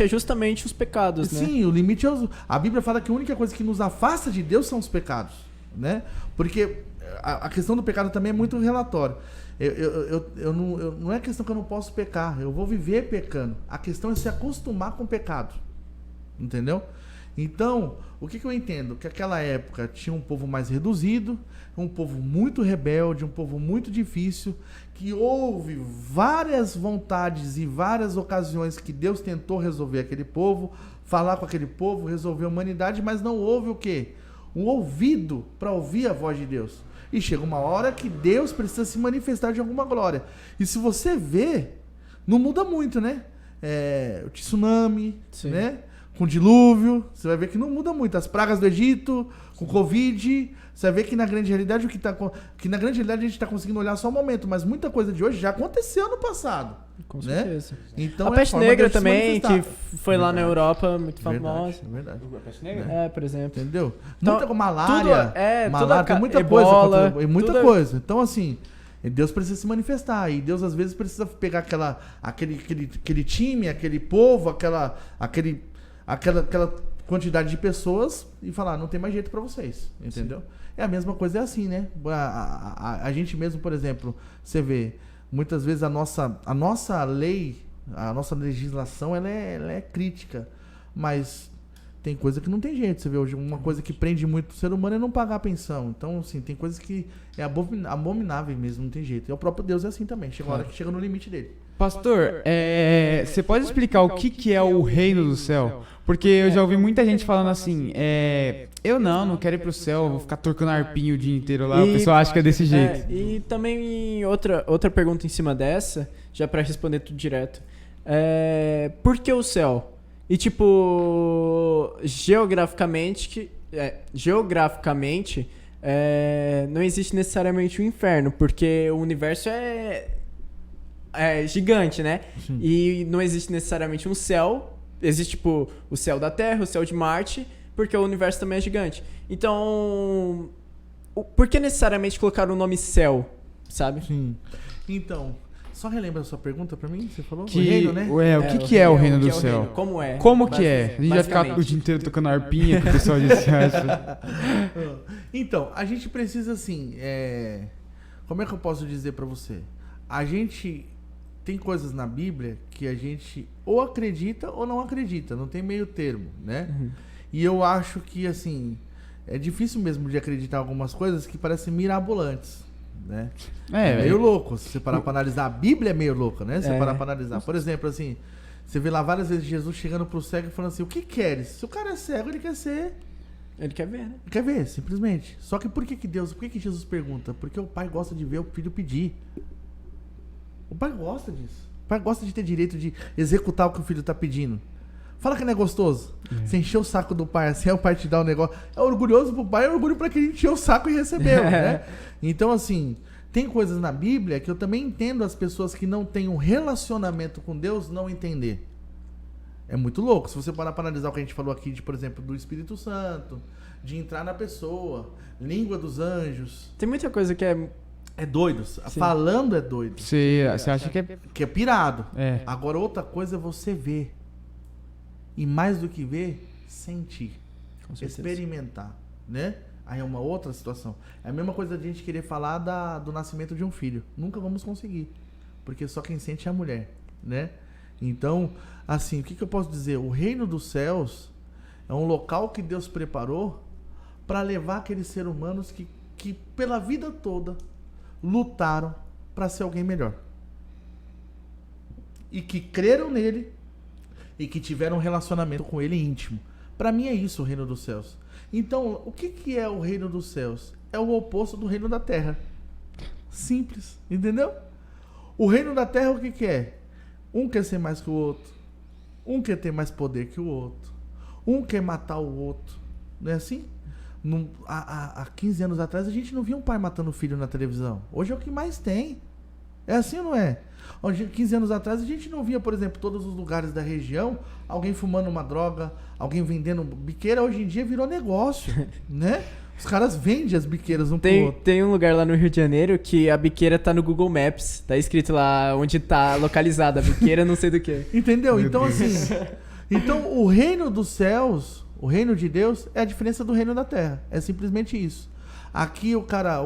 é justamente os pecados, né? Sim, o limite é... A Bíblia fala que a única coisa que nos afasta de Deus são os pecados, né? Porque a questão do pecado também é muito relatório. Não é questão que eu não posso pecar, eu vou viver pecando. A questão é se acostumar com o pecado, entendeu? Então, o que eu entendo? Que naquela época tinha um povo mais reduzido, um povo muito rebelde, um povo muito difícil, que houve várias vontades e várias ocasiões que Deus tentou resolver aquele povo, falar com aquele povo, resolver a humanidade, mas não houve o quê? Um ouvido para ouvir a voz de Deus. E chega uma hora que Deus precisa se manifestar de alguma glória. E se você vê, não muda muito, né? O tsunami, né? Com dilúvio, você vai ver que não muda muito. As pragas do Egito, com Covid, você vai ver que na grande realidade a gente está conseguindo olhar só um momento, mas muita coisa de hoje já aconteceu no passado. Com né? certeza. Então, a peste negra também, que foi lá na Europa, muito famosa. Verdade. A peste negra? Por exemplo. Entendeu? Então, muita malária, tem muita ebola, coisa. Muita coisa. Então, assim, Deus precisa se manifestar. E Deus, às vezes, precisa pegar aquele time, aquele povo, aquela quantidade de pessoas e falar, não tem mais jeito pra vocês, entendeu? Sim. É a mesma coisa, é assim, né? A gente mesmo, por exemplo, você vê, muitas vezes a nossa lei, a nossa legislação, ela é crítica, mas tem coisa que não tem jeito. Você vê hoje, uma coisa que prende muito o ser humano é não pagar a pensão. Então, assim, tem coisas que é abominável mesmo, não tem jeito. E o próprio Deus é assim também, chega uma hora que chega no limite dele. Pastor, você pode explicar o que é o reino do céu? Porque eu já ouvi muita gente falando assim, eu não quero ir pro céu, vou ficar tocando arpinho o dia inteiro lá, o pessoal acha que é desse jeito. E também outra pergunta em cima dessa, já pra responder tudo direto. Por que o céu? E tipo, geograficamente não existe necessariamente o inferno, porque o universo é gigante, né? Sim. E não existe necessariamente um céu. Existe, tipo, o céu da Terra, o céu de Marte, porque o universo também é gigante. Então, por que necessariamente colocar o nome céu, sabe? Sim. Então, só relembra a sua pergunta pra mim? Você falou? O reino, né? O que é o reino do céu? Como é? Como que é? A gente vai ficar o dia inteiro tocando arpinha, que o pessoal disse. Então, a gente precisa, assim, como é que eu posso dizer pra você? A gente tem coisas na Bíblia que a gente ou acredita ou não acredita, não tem meio termo, né? Uhum. E eu acho que, assim, é difícil mesmo de acreditar em algumas coisas que parecem mirabolantes, né? É meio louco. Se você parar pra analisar, a Bíblia é meio louca, né? Se você parar pra analisar. Por exemplo, assim, você vê lá várias vezes Jesus chegando pro cego e falando assim, o que queres? Se o cara é cego, ele quer ser... Ele quer ver, né? Ele quer ver, simplesmente. Só que por que Jesus pergunta? Porque o pai gosta de ver o filho pedir. O pai gosta disso. O pai gosta de ter direito de executar o que o filho tá pedindo. Fala que não é gostoso. Você encheu o saco do pai assim, o pai te dá um negócio. É orgulhoso pro pai, é orgulho pra quem encheu o saco e recebeu, né? Então, assim, tem coisas na Bíblia que eu também entendo as pessoas que não têm um relacionamento com Deus não entender. É muito louco. Se você parar pra analisar o que a gente falou aqui, por exemplo, do Espírito Santo, de entrar na pessoa, língua dos anjos. Tem muita coisa que é doido. Sim. Falando é doido. Você acha que é pirado. Agora, outra coisa é você ver. E mais do que ver, sentir. Experimentar. Né? Aí é uma outra situação. É a mesma coisa de a gente querer falar do nascimento de um filho. Nunca vamos conseguir. Porque só quem sente é a mulher. Né? Então, assim, o que eu posso dizer? O reino dos céus é um local que Deus preparou para levar aqueles seres humanos que pela vida toda lutaram para ser alguém melhor. E que creram nele e que tiveram um relacionamento com ele íntimo. Para mim é isso o reino dos céus. Então, o que é o reino dos céus? É o oposto do reino da terra. Simples, entendeu? O reino da terra, o que é? Um quer ser mais que o outro. Um quer ter mais poder que o outro. Um quer matar o outro. Não é assim? Há 15 anos atrás, a gente não via um pai matando o filho na televisão. Hoje é o que mais tem. É assim ou não é? 15 anos atrás, a gente não via, por exemplo, todos os lugares da região, alguém fumando uma droga, alguém vendendo biqueira. Hoje em dia virou negócio, né? Os caras vendem as biqueiras um pro outro. Tem um lugar lá no Rio de Janeiro que a biqueira tá no Google Maps. Tá escrito lá onde tá localizada a biqueira, não sei do que. Entendeu? Então, assim... Então, o reino dos céus, o reino de Deus, é a diferença do reino da terra. É simplesmente isso. Aqui o cara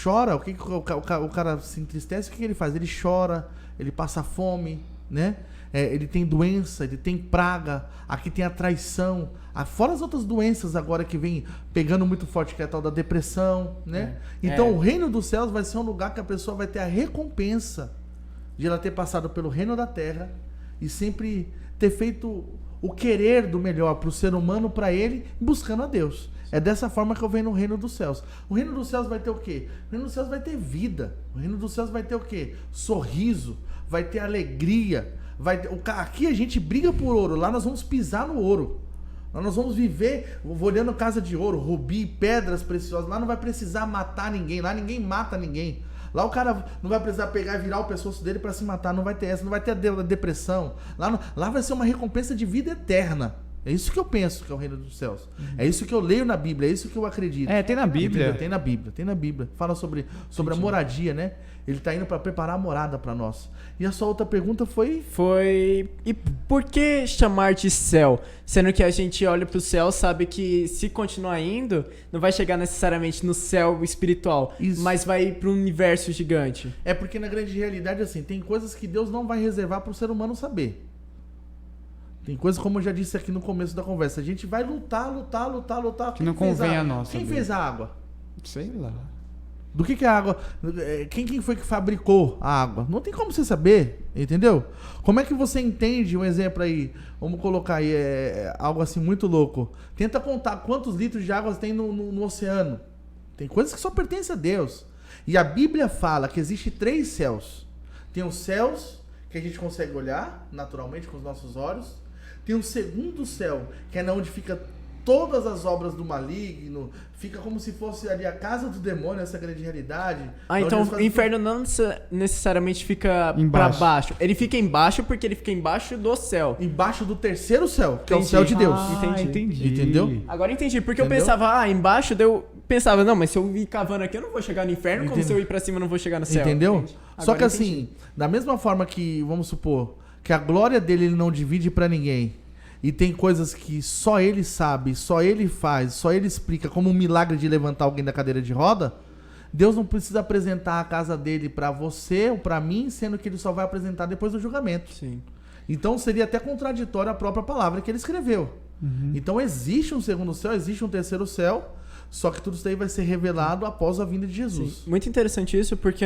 chora, o cara se entristece, o que ele faz? Ele chora, ele passa fome, né? Ele tem doença, ele tem praga, aqui tem a traição, fora as outras doenças agora que vem pegando muito forte, que é a tal da depressão, né? Então o reino dos céus vai ser um lugar que a pessoa vai ter a recompensa de ela ter passado pelo reino da terra e sempre ter feito o querer do melhor para o ser humano, para ele, buscando a Deus. É dessa forma que eu venho no reino dos céus. O reino dos céus vai ter o quê? O reino dos céus vai ter vida. O reino dos céus vai ter o quê? Sorriso, vai ter alegria. Aqui a gente briga por ouro, lá nós vamos pisar no ouro. Lá nós vamos viver olhando casa de ouro, rubi, pedras preciosas. Lá não vai precisar matar ninguém, lá ninguém mata ninguém. Lá o cara não vai precisar pegar e virar o pescoço dele para se matar, não vai ter essa, não vai ter a depressão. Lá vai ser uma recompensa de vida eterna. É isso que eu penso que é o reino dos céus. É isso que eu leio na Bíblia, é isso que eu acredito. Tem na Bíblia. Tem na Bíblia. Fala sobre a moradia, né? Ele está indo para preparar a morada para nós. E a sua outra pergunta foi... E por que chamar de céu? Sendo que a gente olha pro céu, sabe que se continuar indo, não vai chegar necessariamente no céu espiritual, mas vai para um universo gigante. É porque na grande realidade, assim, tem coisas que Deus não vai reservar para o ser humano saber. Tem coisas, como eu já disse aqui no começo da conversa, a gente vai lutar. Que não convém a nós. Quem fez a água? Sei lá. Do que é a água? Quem foi que fabricou a água? Não tem como você saber, entendeu? Como é que você entende, um exemplo aí, vamos colocar aí, algo assim muito louco. Tenta contar quantos litros de água tem no oceano. Tem coisas que só pertencem a Deus. E a Bíblia fala que existe 3 céus. Tem os céus que a gente consegue olhar naturalmente com os nossos olhos. Tem um segundo céu, que é onde fica todas as obras do maligno, fica como se fosse ali a casa do demônio, essa grande realidade. Então o inferno não necessariamente fica pra baixo. Ele fica embaixo porque ele fica embaixo do céu. Embaixo do terceiro céu, que é o céu de Deus. Entendi. Entendeu? Agora entendi, porque eu pensava, embaixo, eu pensava, não, mas se eu ir cavando aqui eu não vou chegar no inferno, como se eu ir pra cima eu não vou chegar no céu. Entendeu? Só que assim, da mesma forma que, vamos supor, que a glória dele ele não divide pra ninguém. E tem coisas que só ele sabe, só ele faz, só ele explica, como um milagre de levantar alguém da cadeira de roda. Deus não precisa apresentar a casa dele pra você ou pra mim, sendo que ele só vai apresentar depois do julgamento. Sim. Então seria até contraditória a própria palavra que ele escreveu. Então existe um segundo céu, existe um terceiro céu, só que tudo isso aí vai ser revelado após a vinda de Jesus. Sim. Muito interessante isso, porque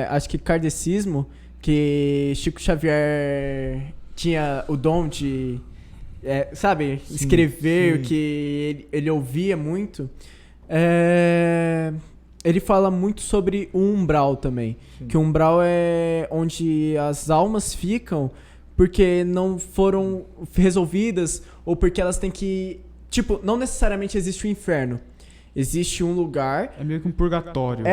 acho que kardecismo, que Chico Xavier tinha o dom de, escrever, que ele ouvia muito. Ele fala muito sobre o umbral também. Sim. Que o umbral é onde as almas ficam porque não foram resolvidas ou porque elas têm que... Tipo, não necessariamente existe o inferno. Existe um lugar... É meio que um purgatório.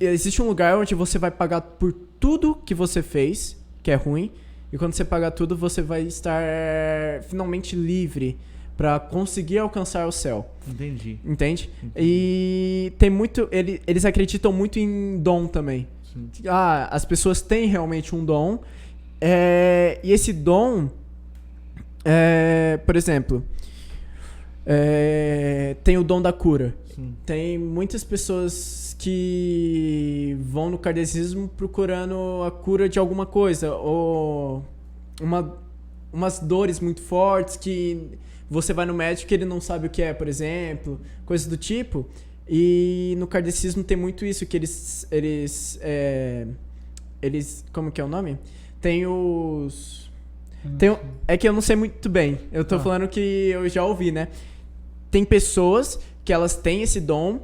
Existe um lugar onde você vai pagar por tudo que você fez, que é ruim. E quando você pagar tudo, você vai estar finalmente livre para conseguir alcançar o céu. Entendi. Entende? E tem muito... Eles acreditam muito em dom também. Sim. As pessoas têm realmente um dom. E esse dom... por exemplo... tem o dom da cura. Sim. Tem muitas pessoas que vão no kardecismo procurando a cura de alguma coisa, ou umas dores muito fortes que você vai no médico e ele não sabe o que é, por exemplo, coisas do tipo. E no kardecismo tem muito isso, que eles como que é o nome? Tem os... é que eu não sei muito bem, eu tô falando que eu já ouvi, né? Tem pessoas que elas têm esse dom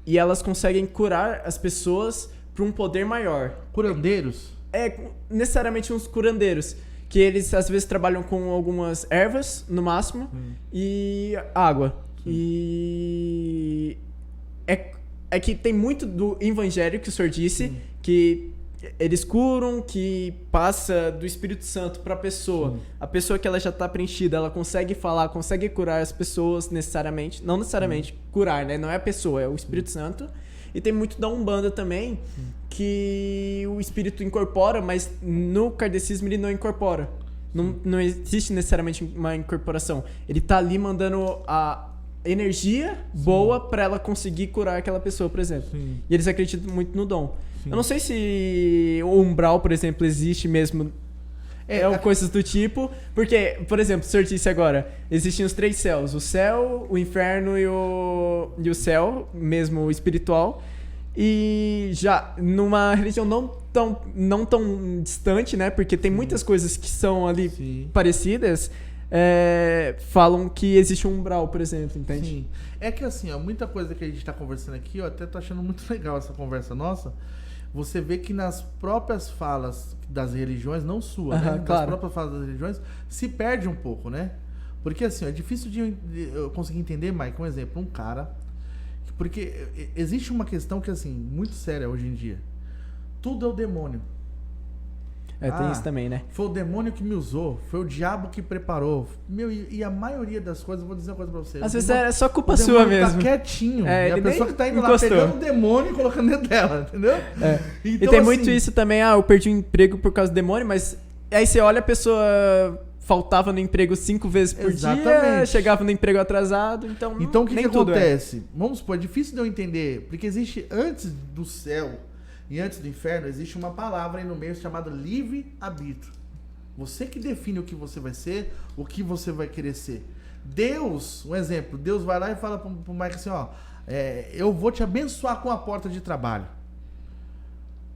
e elas conseguem curar as pessoas pra um poder maior. Curandeiros? Necessariamente uns curandeiros. Que eles, às vezes, trabalham com algumas ervas, no máximo, e água. E... É que tem muito do evangelho que o senhor disse, que eles curam, que passa do Espírito Santo pra pessoa. A pessoa que ela já tá preenchida, ela consegue falar, consegue curar as pessoas necessariamente. Não necessariamente curar, né? Não é a pessoa, é o Espírito Santo. E tem muito da Umbanda também, que o Espírito incorpora, mas no kardecismo ele não incorpora. Não existe necessariamente uma incorporação. Ele tá ali mandando a energia boa pra ela conseguir curar aquela pessoa, por exemplo. E eles acreditam muito no dom. Eu não sei se o umbral, por exemplo, existe mesmo... coisas do tipo. Porque, por exemplo, o senhor disse agora, existem os 3 céus. O céu, o inferno e o céu, mesmo espiritual. E já numa religião não tão distante, né? Porque tem muitas coisas que são ali parecidas. Falam que existe um umbral, por exemplo, entende? Sim. É que assim, muita coisa que a gente tá conversando aqui, eu até tô achando muito legal essa conversa nossa. Você vê que nas próprias falas das religiões, não sua, né? Nas próprias falas das religiões, se perde um pouco, né? Porque assim, é difícil de eu conseguir entender, Mike, um exemplo, um cara... Porque existe uma questão que, assim, muito séria hoje em dia. Tudo é o demônio. Tem isso também, né? Foi o demônio que me usou, foi o diabo que preparou. E a maioria das coisas, eu vou dizer uma coisa pra você. Às vezes é só culpa sua mesmo. Tá quietinho. E a pessoa que tá indo lá pegando o demônio e colocando dentro dela, entendeu? Então, e tem muito isso também, eu perdi o emprego por causa do demônio, mas aí você olha a pessoa... Faltava no emprego 5 vezes por dia, chegava no emprego atrasado, então o que acontece? Vamos supor, é difícil de eu entender, porque existe, antes do céu e antes do inferno, existe uma palavra aí no meio chamada livre-arbítrio. Você que define o que você vai ser, o que você vai querer ser. Deus, um exemplo, Deus vai lá e fala pro Mike assim, eu vou te abençoar com a porta de trabalho.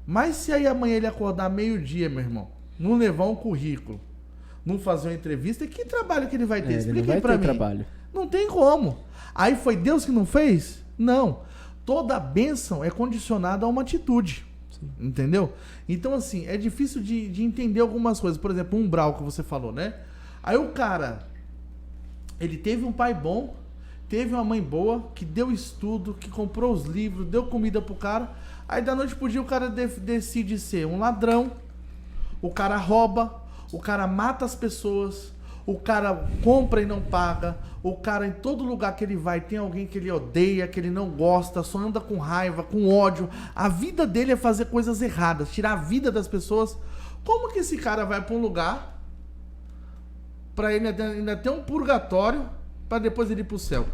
Mas se aí amanhã ele acordar meio-dia, meu irmão, não levar um currículo, não fazer uma entrevista, que trabalho que ele vai ter? Explica aí pra mim. Trabalho. Não tem como. Aí foi Deus que não fez? Não. Toda bênção é condicionada a uma atitude. Sim. Entendeu? Então, assim, é difícil de entender algumas coisas. Por exemplo, um umbral que você falou, né? Aí o cara, ele teve um pai bom, teve uma mãe boa, que deu estudo, que comprou os livros, deu comida pro cara. Aí da noite pro dia o cara decide ser um ladrão, o cara rouba, o cara mata as pessoas, o cara compra e não paga, o cara em todo lugar que ele vai tem alguém que ele odeia, que ele não gosta, só anda com raiva, com ódio. A vida dele é fazer coisas erradas, tirar a vida das pessoas. Como que esse cara vai para um lugar para ele ainda ter um purgatório para depois ele ir pro céu?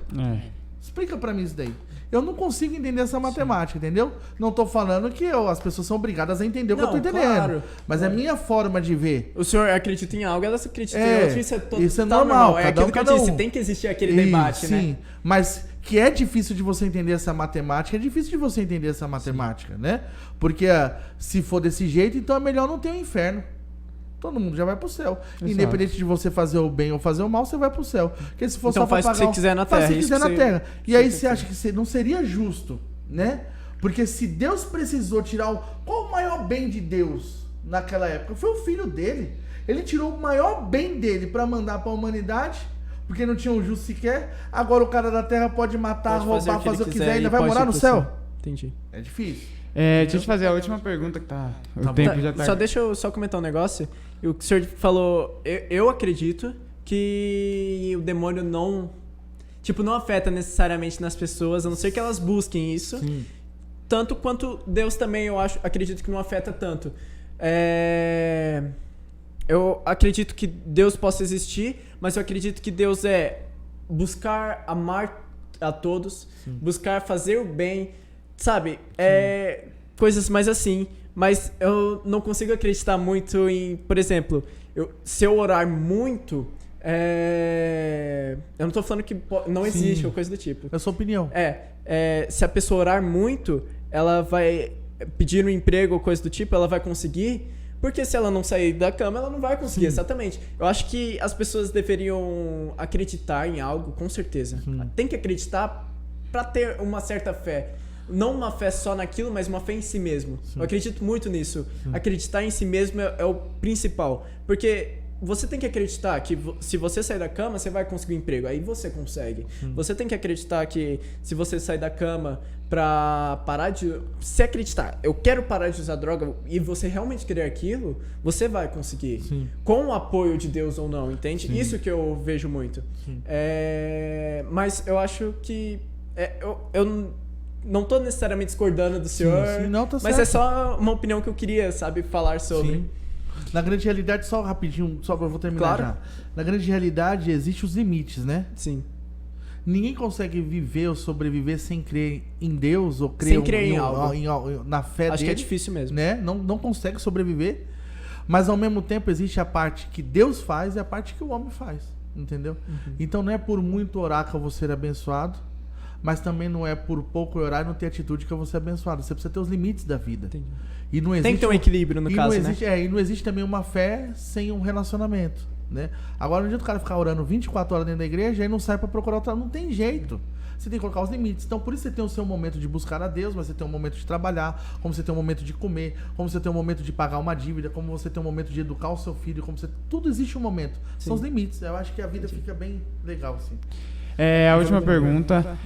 Explica para mim isso daí. Eu não consigo entender essa matemática, entendeu? Não tô falando que as pessoas são obrigadas a entender o que eu tô entendendo. Claro. Mas é a minha forma de ver. O senhor acredita em algo, ela acredita em outro. Isso é normal. É aquilo que eu disse, tem que existir aquele debate, né? Sim, mas que é difícil de você entender essa matemática, é difícil de você entender essa matemática, né? Porque se for desse jeito, então é melhor não ter um inferno. Todo mundo já vai pro céu. Exato. Independente de você fazer o bem ou fazer o mal, você vai pro céu. Porque se for então só pra faz o que você quiser na terra. Faz o que quiser na terra. E aí você acha que não seria justo, né? Porque se Deus precisou tirar qual o maior bem de Deus naquela época? Foi o filho dele. Ele tirou o maior bem dele pra mandar pra humanidade, porque não tinha um justo sequer. Agora o cara da terra pode matar, roubar, fazer o que quiser e ainda vai morar no céu? Entendi. É difícil. Deixa eu te fazer a última pergunta que tá. O tempo já tá. Só deixa eu comentar um negócio. O que o senhor falou, eu acredito que o demônio não afeta necessariamente nas pessoas, a não ser que elas busquem isso. Sim. Tanto quanto Deus também, acredito que não afeta tanto. Eu acredito que Deus possa existir, mas eu acredito que Deus é buscar amar a todos, buscar fazer o bem, sabe? Coisas mais assim. Mas eu não consigo acreditar muito em, por exemplo, se eu orar muito, eu não tô falando que não existe ou coisa do tipo. É a sua opinião. Se a pessoa orar muito, ela vai pedir um emprego ou coisa do tipo, ela vai conseguir, porque se ela não sair da cama, ela não vai conseguir, exatamente. Eu acho que as pessoas deveriam acreditar em algo, com certeza. Tem que acreditar pra ter uma certa fé. não uma fé só naquilo, mas uma fé em si mesmo. Sim. Eu acredito muito nisso. Sim. Acreditar em si mesmo é o principal. Porque você tem que acreditar que se você sair da cama, você vai conseguir um emprego. Aí você consegue. Você tem que acreditar que se você sair da cama pra parar de... Se acreditar, eu quero parar de usar droga, e você realmente querer aquilo, você vai conseguir. Sim. Com o apoio de Deus ou não, entende? Sim. Isso que eu vejo muito. Sim. Mas eu acho que... eu não tô necessariamente discordando do senhor, sim, não, tá mas certo. é só uma opinião que eu queria, sabe, falar sobre. Sim. Na grande realidade, só rapidinho, só eu vou terminar Claro. já. Na grande realidade, existem os limites, né? Sim. Ninguém consegue viver ou sobreviver sem crer em Deus ou crer, Sem crer em algo. na fé Acho dele. que é difícil mesmo. Né? Não consegue sobreviver. Mas ao mesmo tempo existe a parte que Deus faz e a parte que o homem faz. Entendeu? Então não é por muito orar que eu vou ser abençoado, mas também não é por pouco orar e não ter atitude que eu vou ser abençoado. Você precisa ter os limites da vida. Entendi. E não existe Tem que ter um equilíbrio no e caso, não né? existe, e não existe também uma fé sem um relacionamento, né? Agora, não adianta o cara ficar orando 24 horas dentro da igreja e não sai pra procurar outra. Não tem jeito. Você tem que colocar os limites. Então, por isso você tem o seu momento de buscar a Deus, mas você tem um momento de trabalhar, como você tem um momento de comer, como você tem um momento de pagar uma dívida, como você tem um momento de educar o seu filho, como você... Tudo existe um momento. São os limites. Eu acho que a vida fica bem legal, assim. A última pergunta.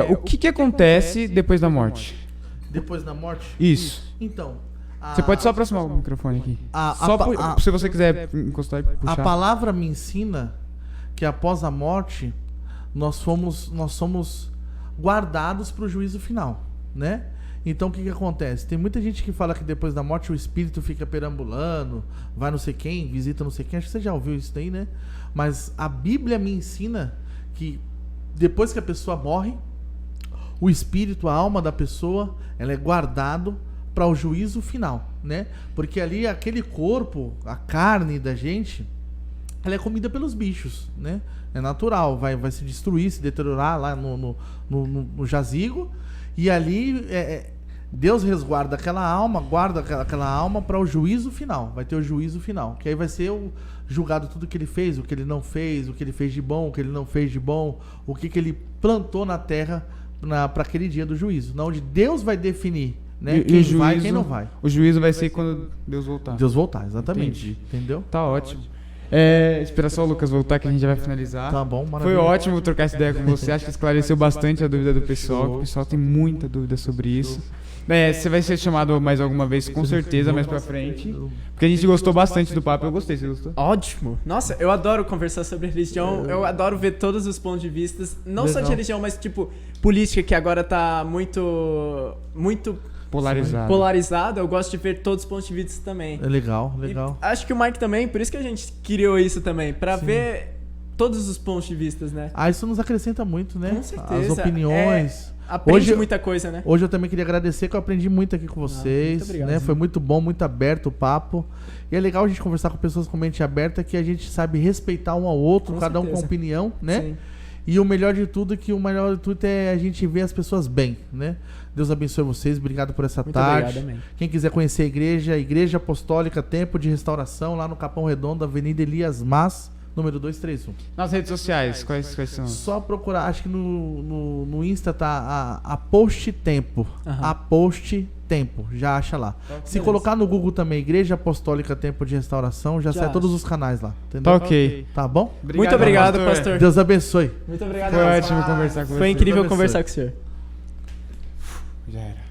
O que acontece depois da morte? Depois da morte? Isso. Então... Você pode só aproximar o microfone aqui. Se você quiser encostar e puxar. A palavra me ensina que após a morte nós somos guardados para o juízo final, né? Então o que acontece? Tem muita gente que fala que depois da morte o espírito fica perambulando, vai não sei quem, visita não sei quem. Acho que você já ouviu isso daí, né? Mas a Bíblia me ensina que depois que a pessoa morre, o espírito, a alma da pessoa, ela é guardado para o juízo final, né? Porque ali aquele corpo, a carne da gente, ela é comida pelos bichos, né? É natural, vai se destruir, se deteriorar lá no jazigo, e ali Deus resguarda aquela alma, guarda aquela alma para o juízo final. Vai ter o juízo final, que aí vai ser julgado tudo que ele fez, o que ele não fez, o que ele fez de bom, o que ele não fez de bom, o que ele plantou na terra para aquele dia do juízo, onde Deus vai definir, né? Quem vai e quem não vai. O juízo vai ser quando Deus voltar. Deus voltar, exatamente. Entendi. Entendeu? Tá ótimo. Espera só o Lucas voltar que a gente já vai finalizar. Tá bom, Foi maravilha. ótimo trocar essa ideia com você. Acho que esclareceu bastante a dúvida do pessoal. O pessoal tem muita dúvida sobre isso. Você vai ser chamado mais alguma vez, com certeza, mais pra frente. Porque a gente gostou bastante do papo. Eu gostei, você gostou? Ótimo. Nossa, eu adoro conversar sobre religião. Eu adoro ver todos os pontos de vista. Não só de religião, mas tipo política, que agora tá muito polarizado. Eu gosto de ver todos os pontos de vista também. É legal, legal. E acho que o Mike também, por isso que a gente criou isso também, pra ver todos os pontos de vista, né? Isso nos acrescenta muito, né? Com certeza. As opiniões. Aprende muita coisa, né? Hoje eu também queria agradecer, que eu aprendi muito aqui com vocês. Muito obrigado, né? Foi muito bom, muito aberto o papo. E é legal a gente conversar com pessoas com mente aberta, que a gente sabe respeitar um ao outro, cada um com opinião, né? Sim. E o melhor de tudo é a gente ver as pessoas bem, né? Deus abençoe vocês, obrigado por essa tarde. Obrigado, quem quiser conhecer a Igreja Apostólica Tempo de Restauração, lá no Capão Redondo, Avenida Elias Mas, número 231. Nas redes sociais, quais são? Só procurar, acho que no Insta tá a Post Tempo. A Post Tempo, já acha lá. Se colocar no Google também, Igreja Apostólica Tempo de Restauração, já sai todos os canais lá. Entendeu? Tá ok. Tá bom? Muito obrigado, pastor. Deus abençoe. Muito obrigado. Foi ótimo conversar com você. Foi incrível conversar com o senhor. Já era.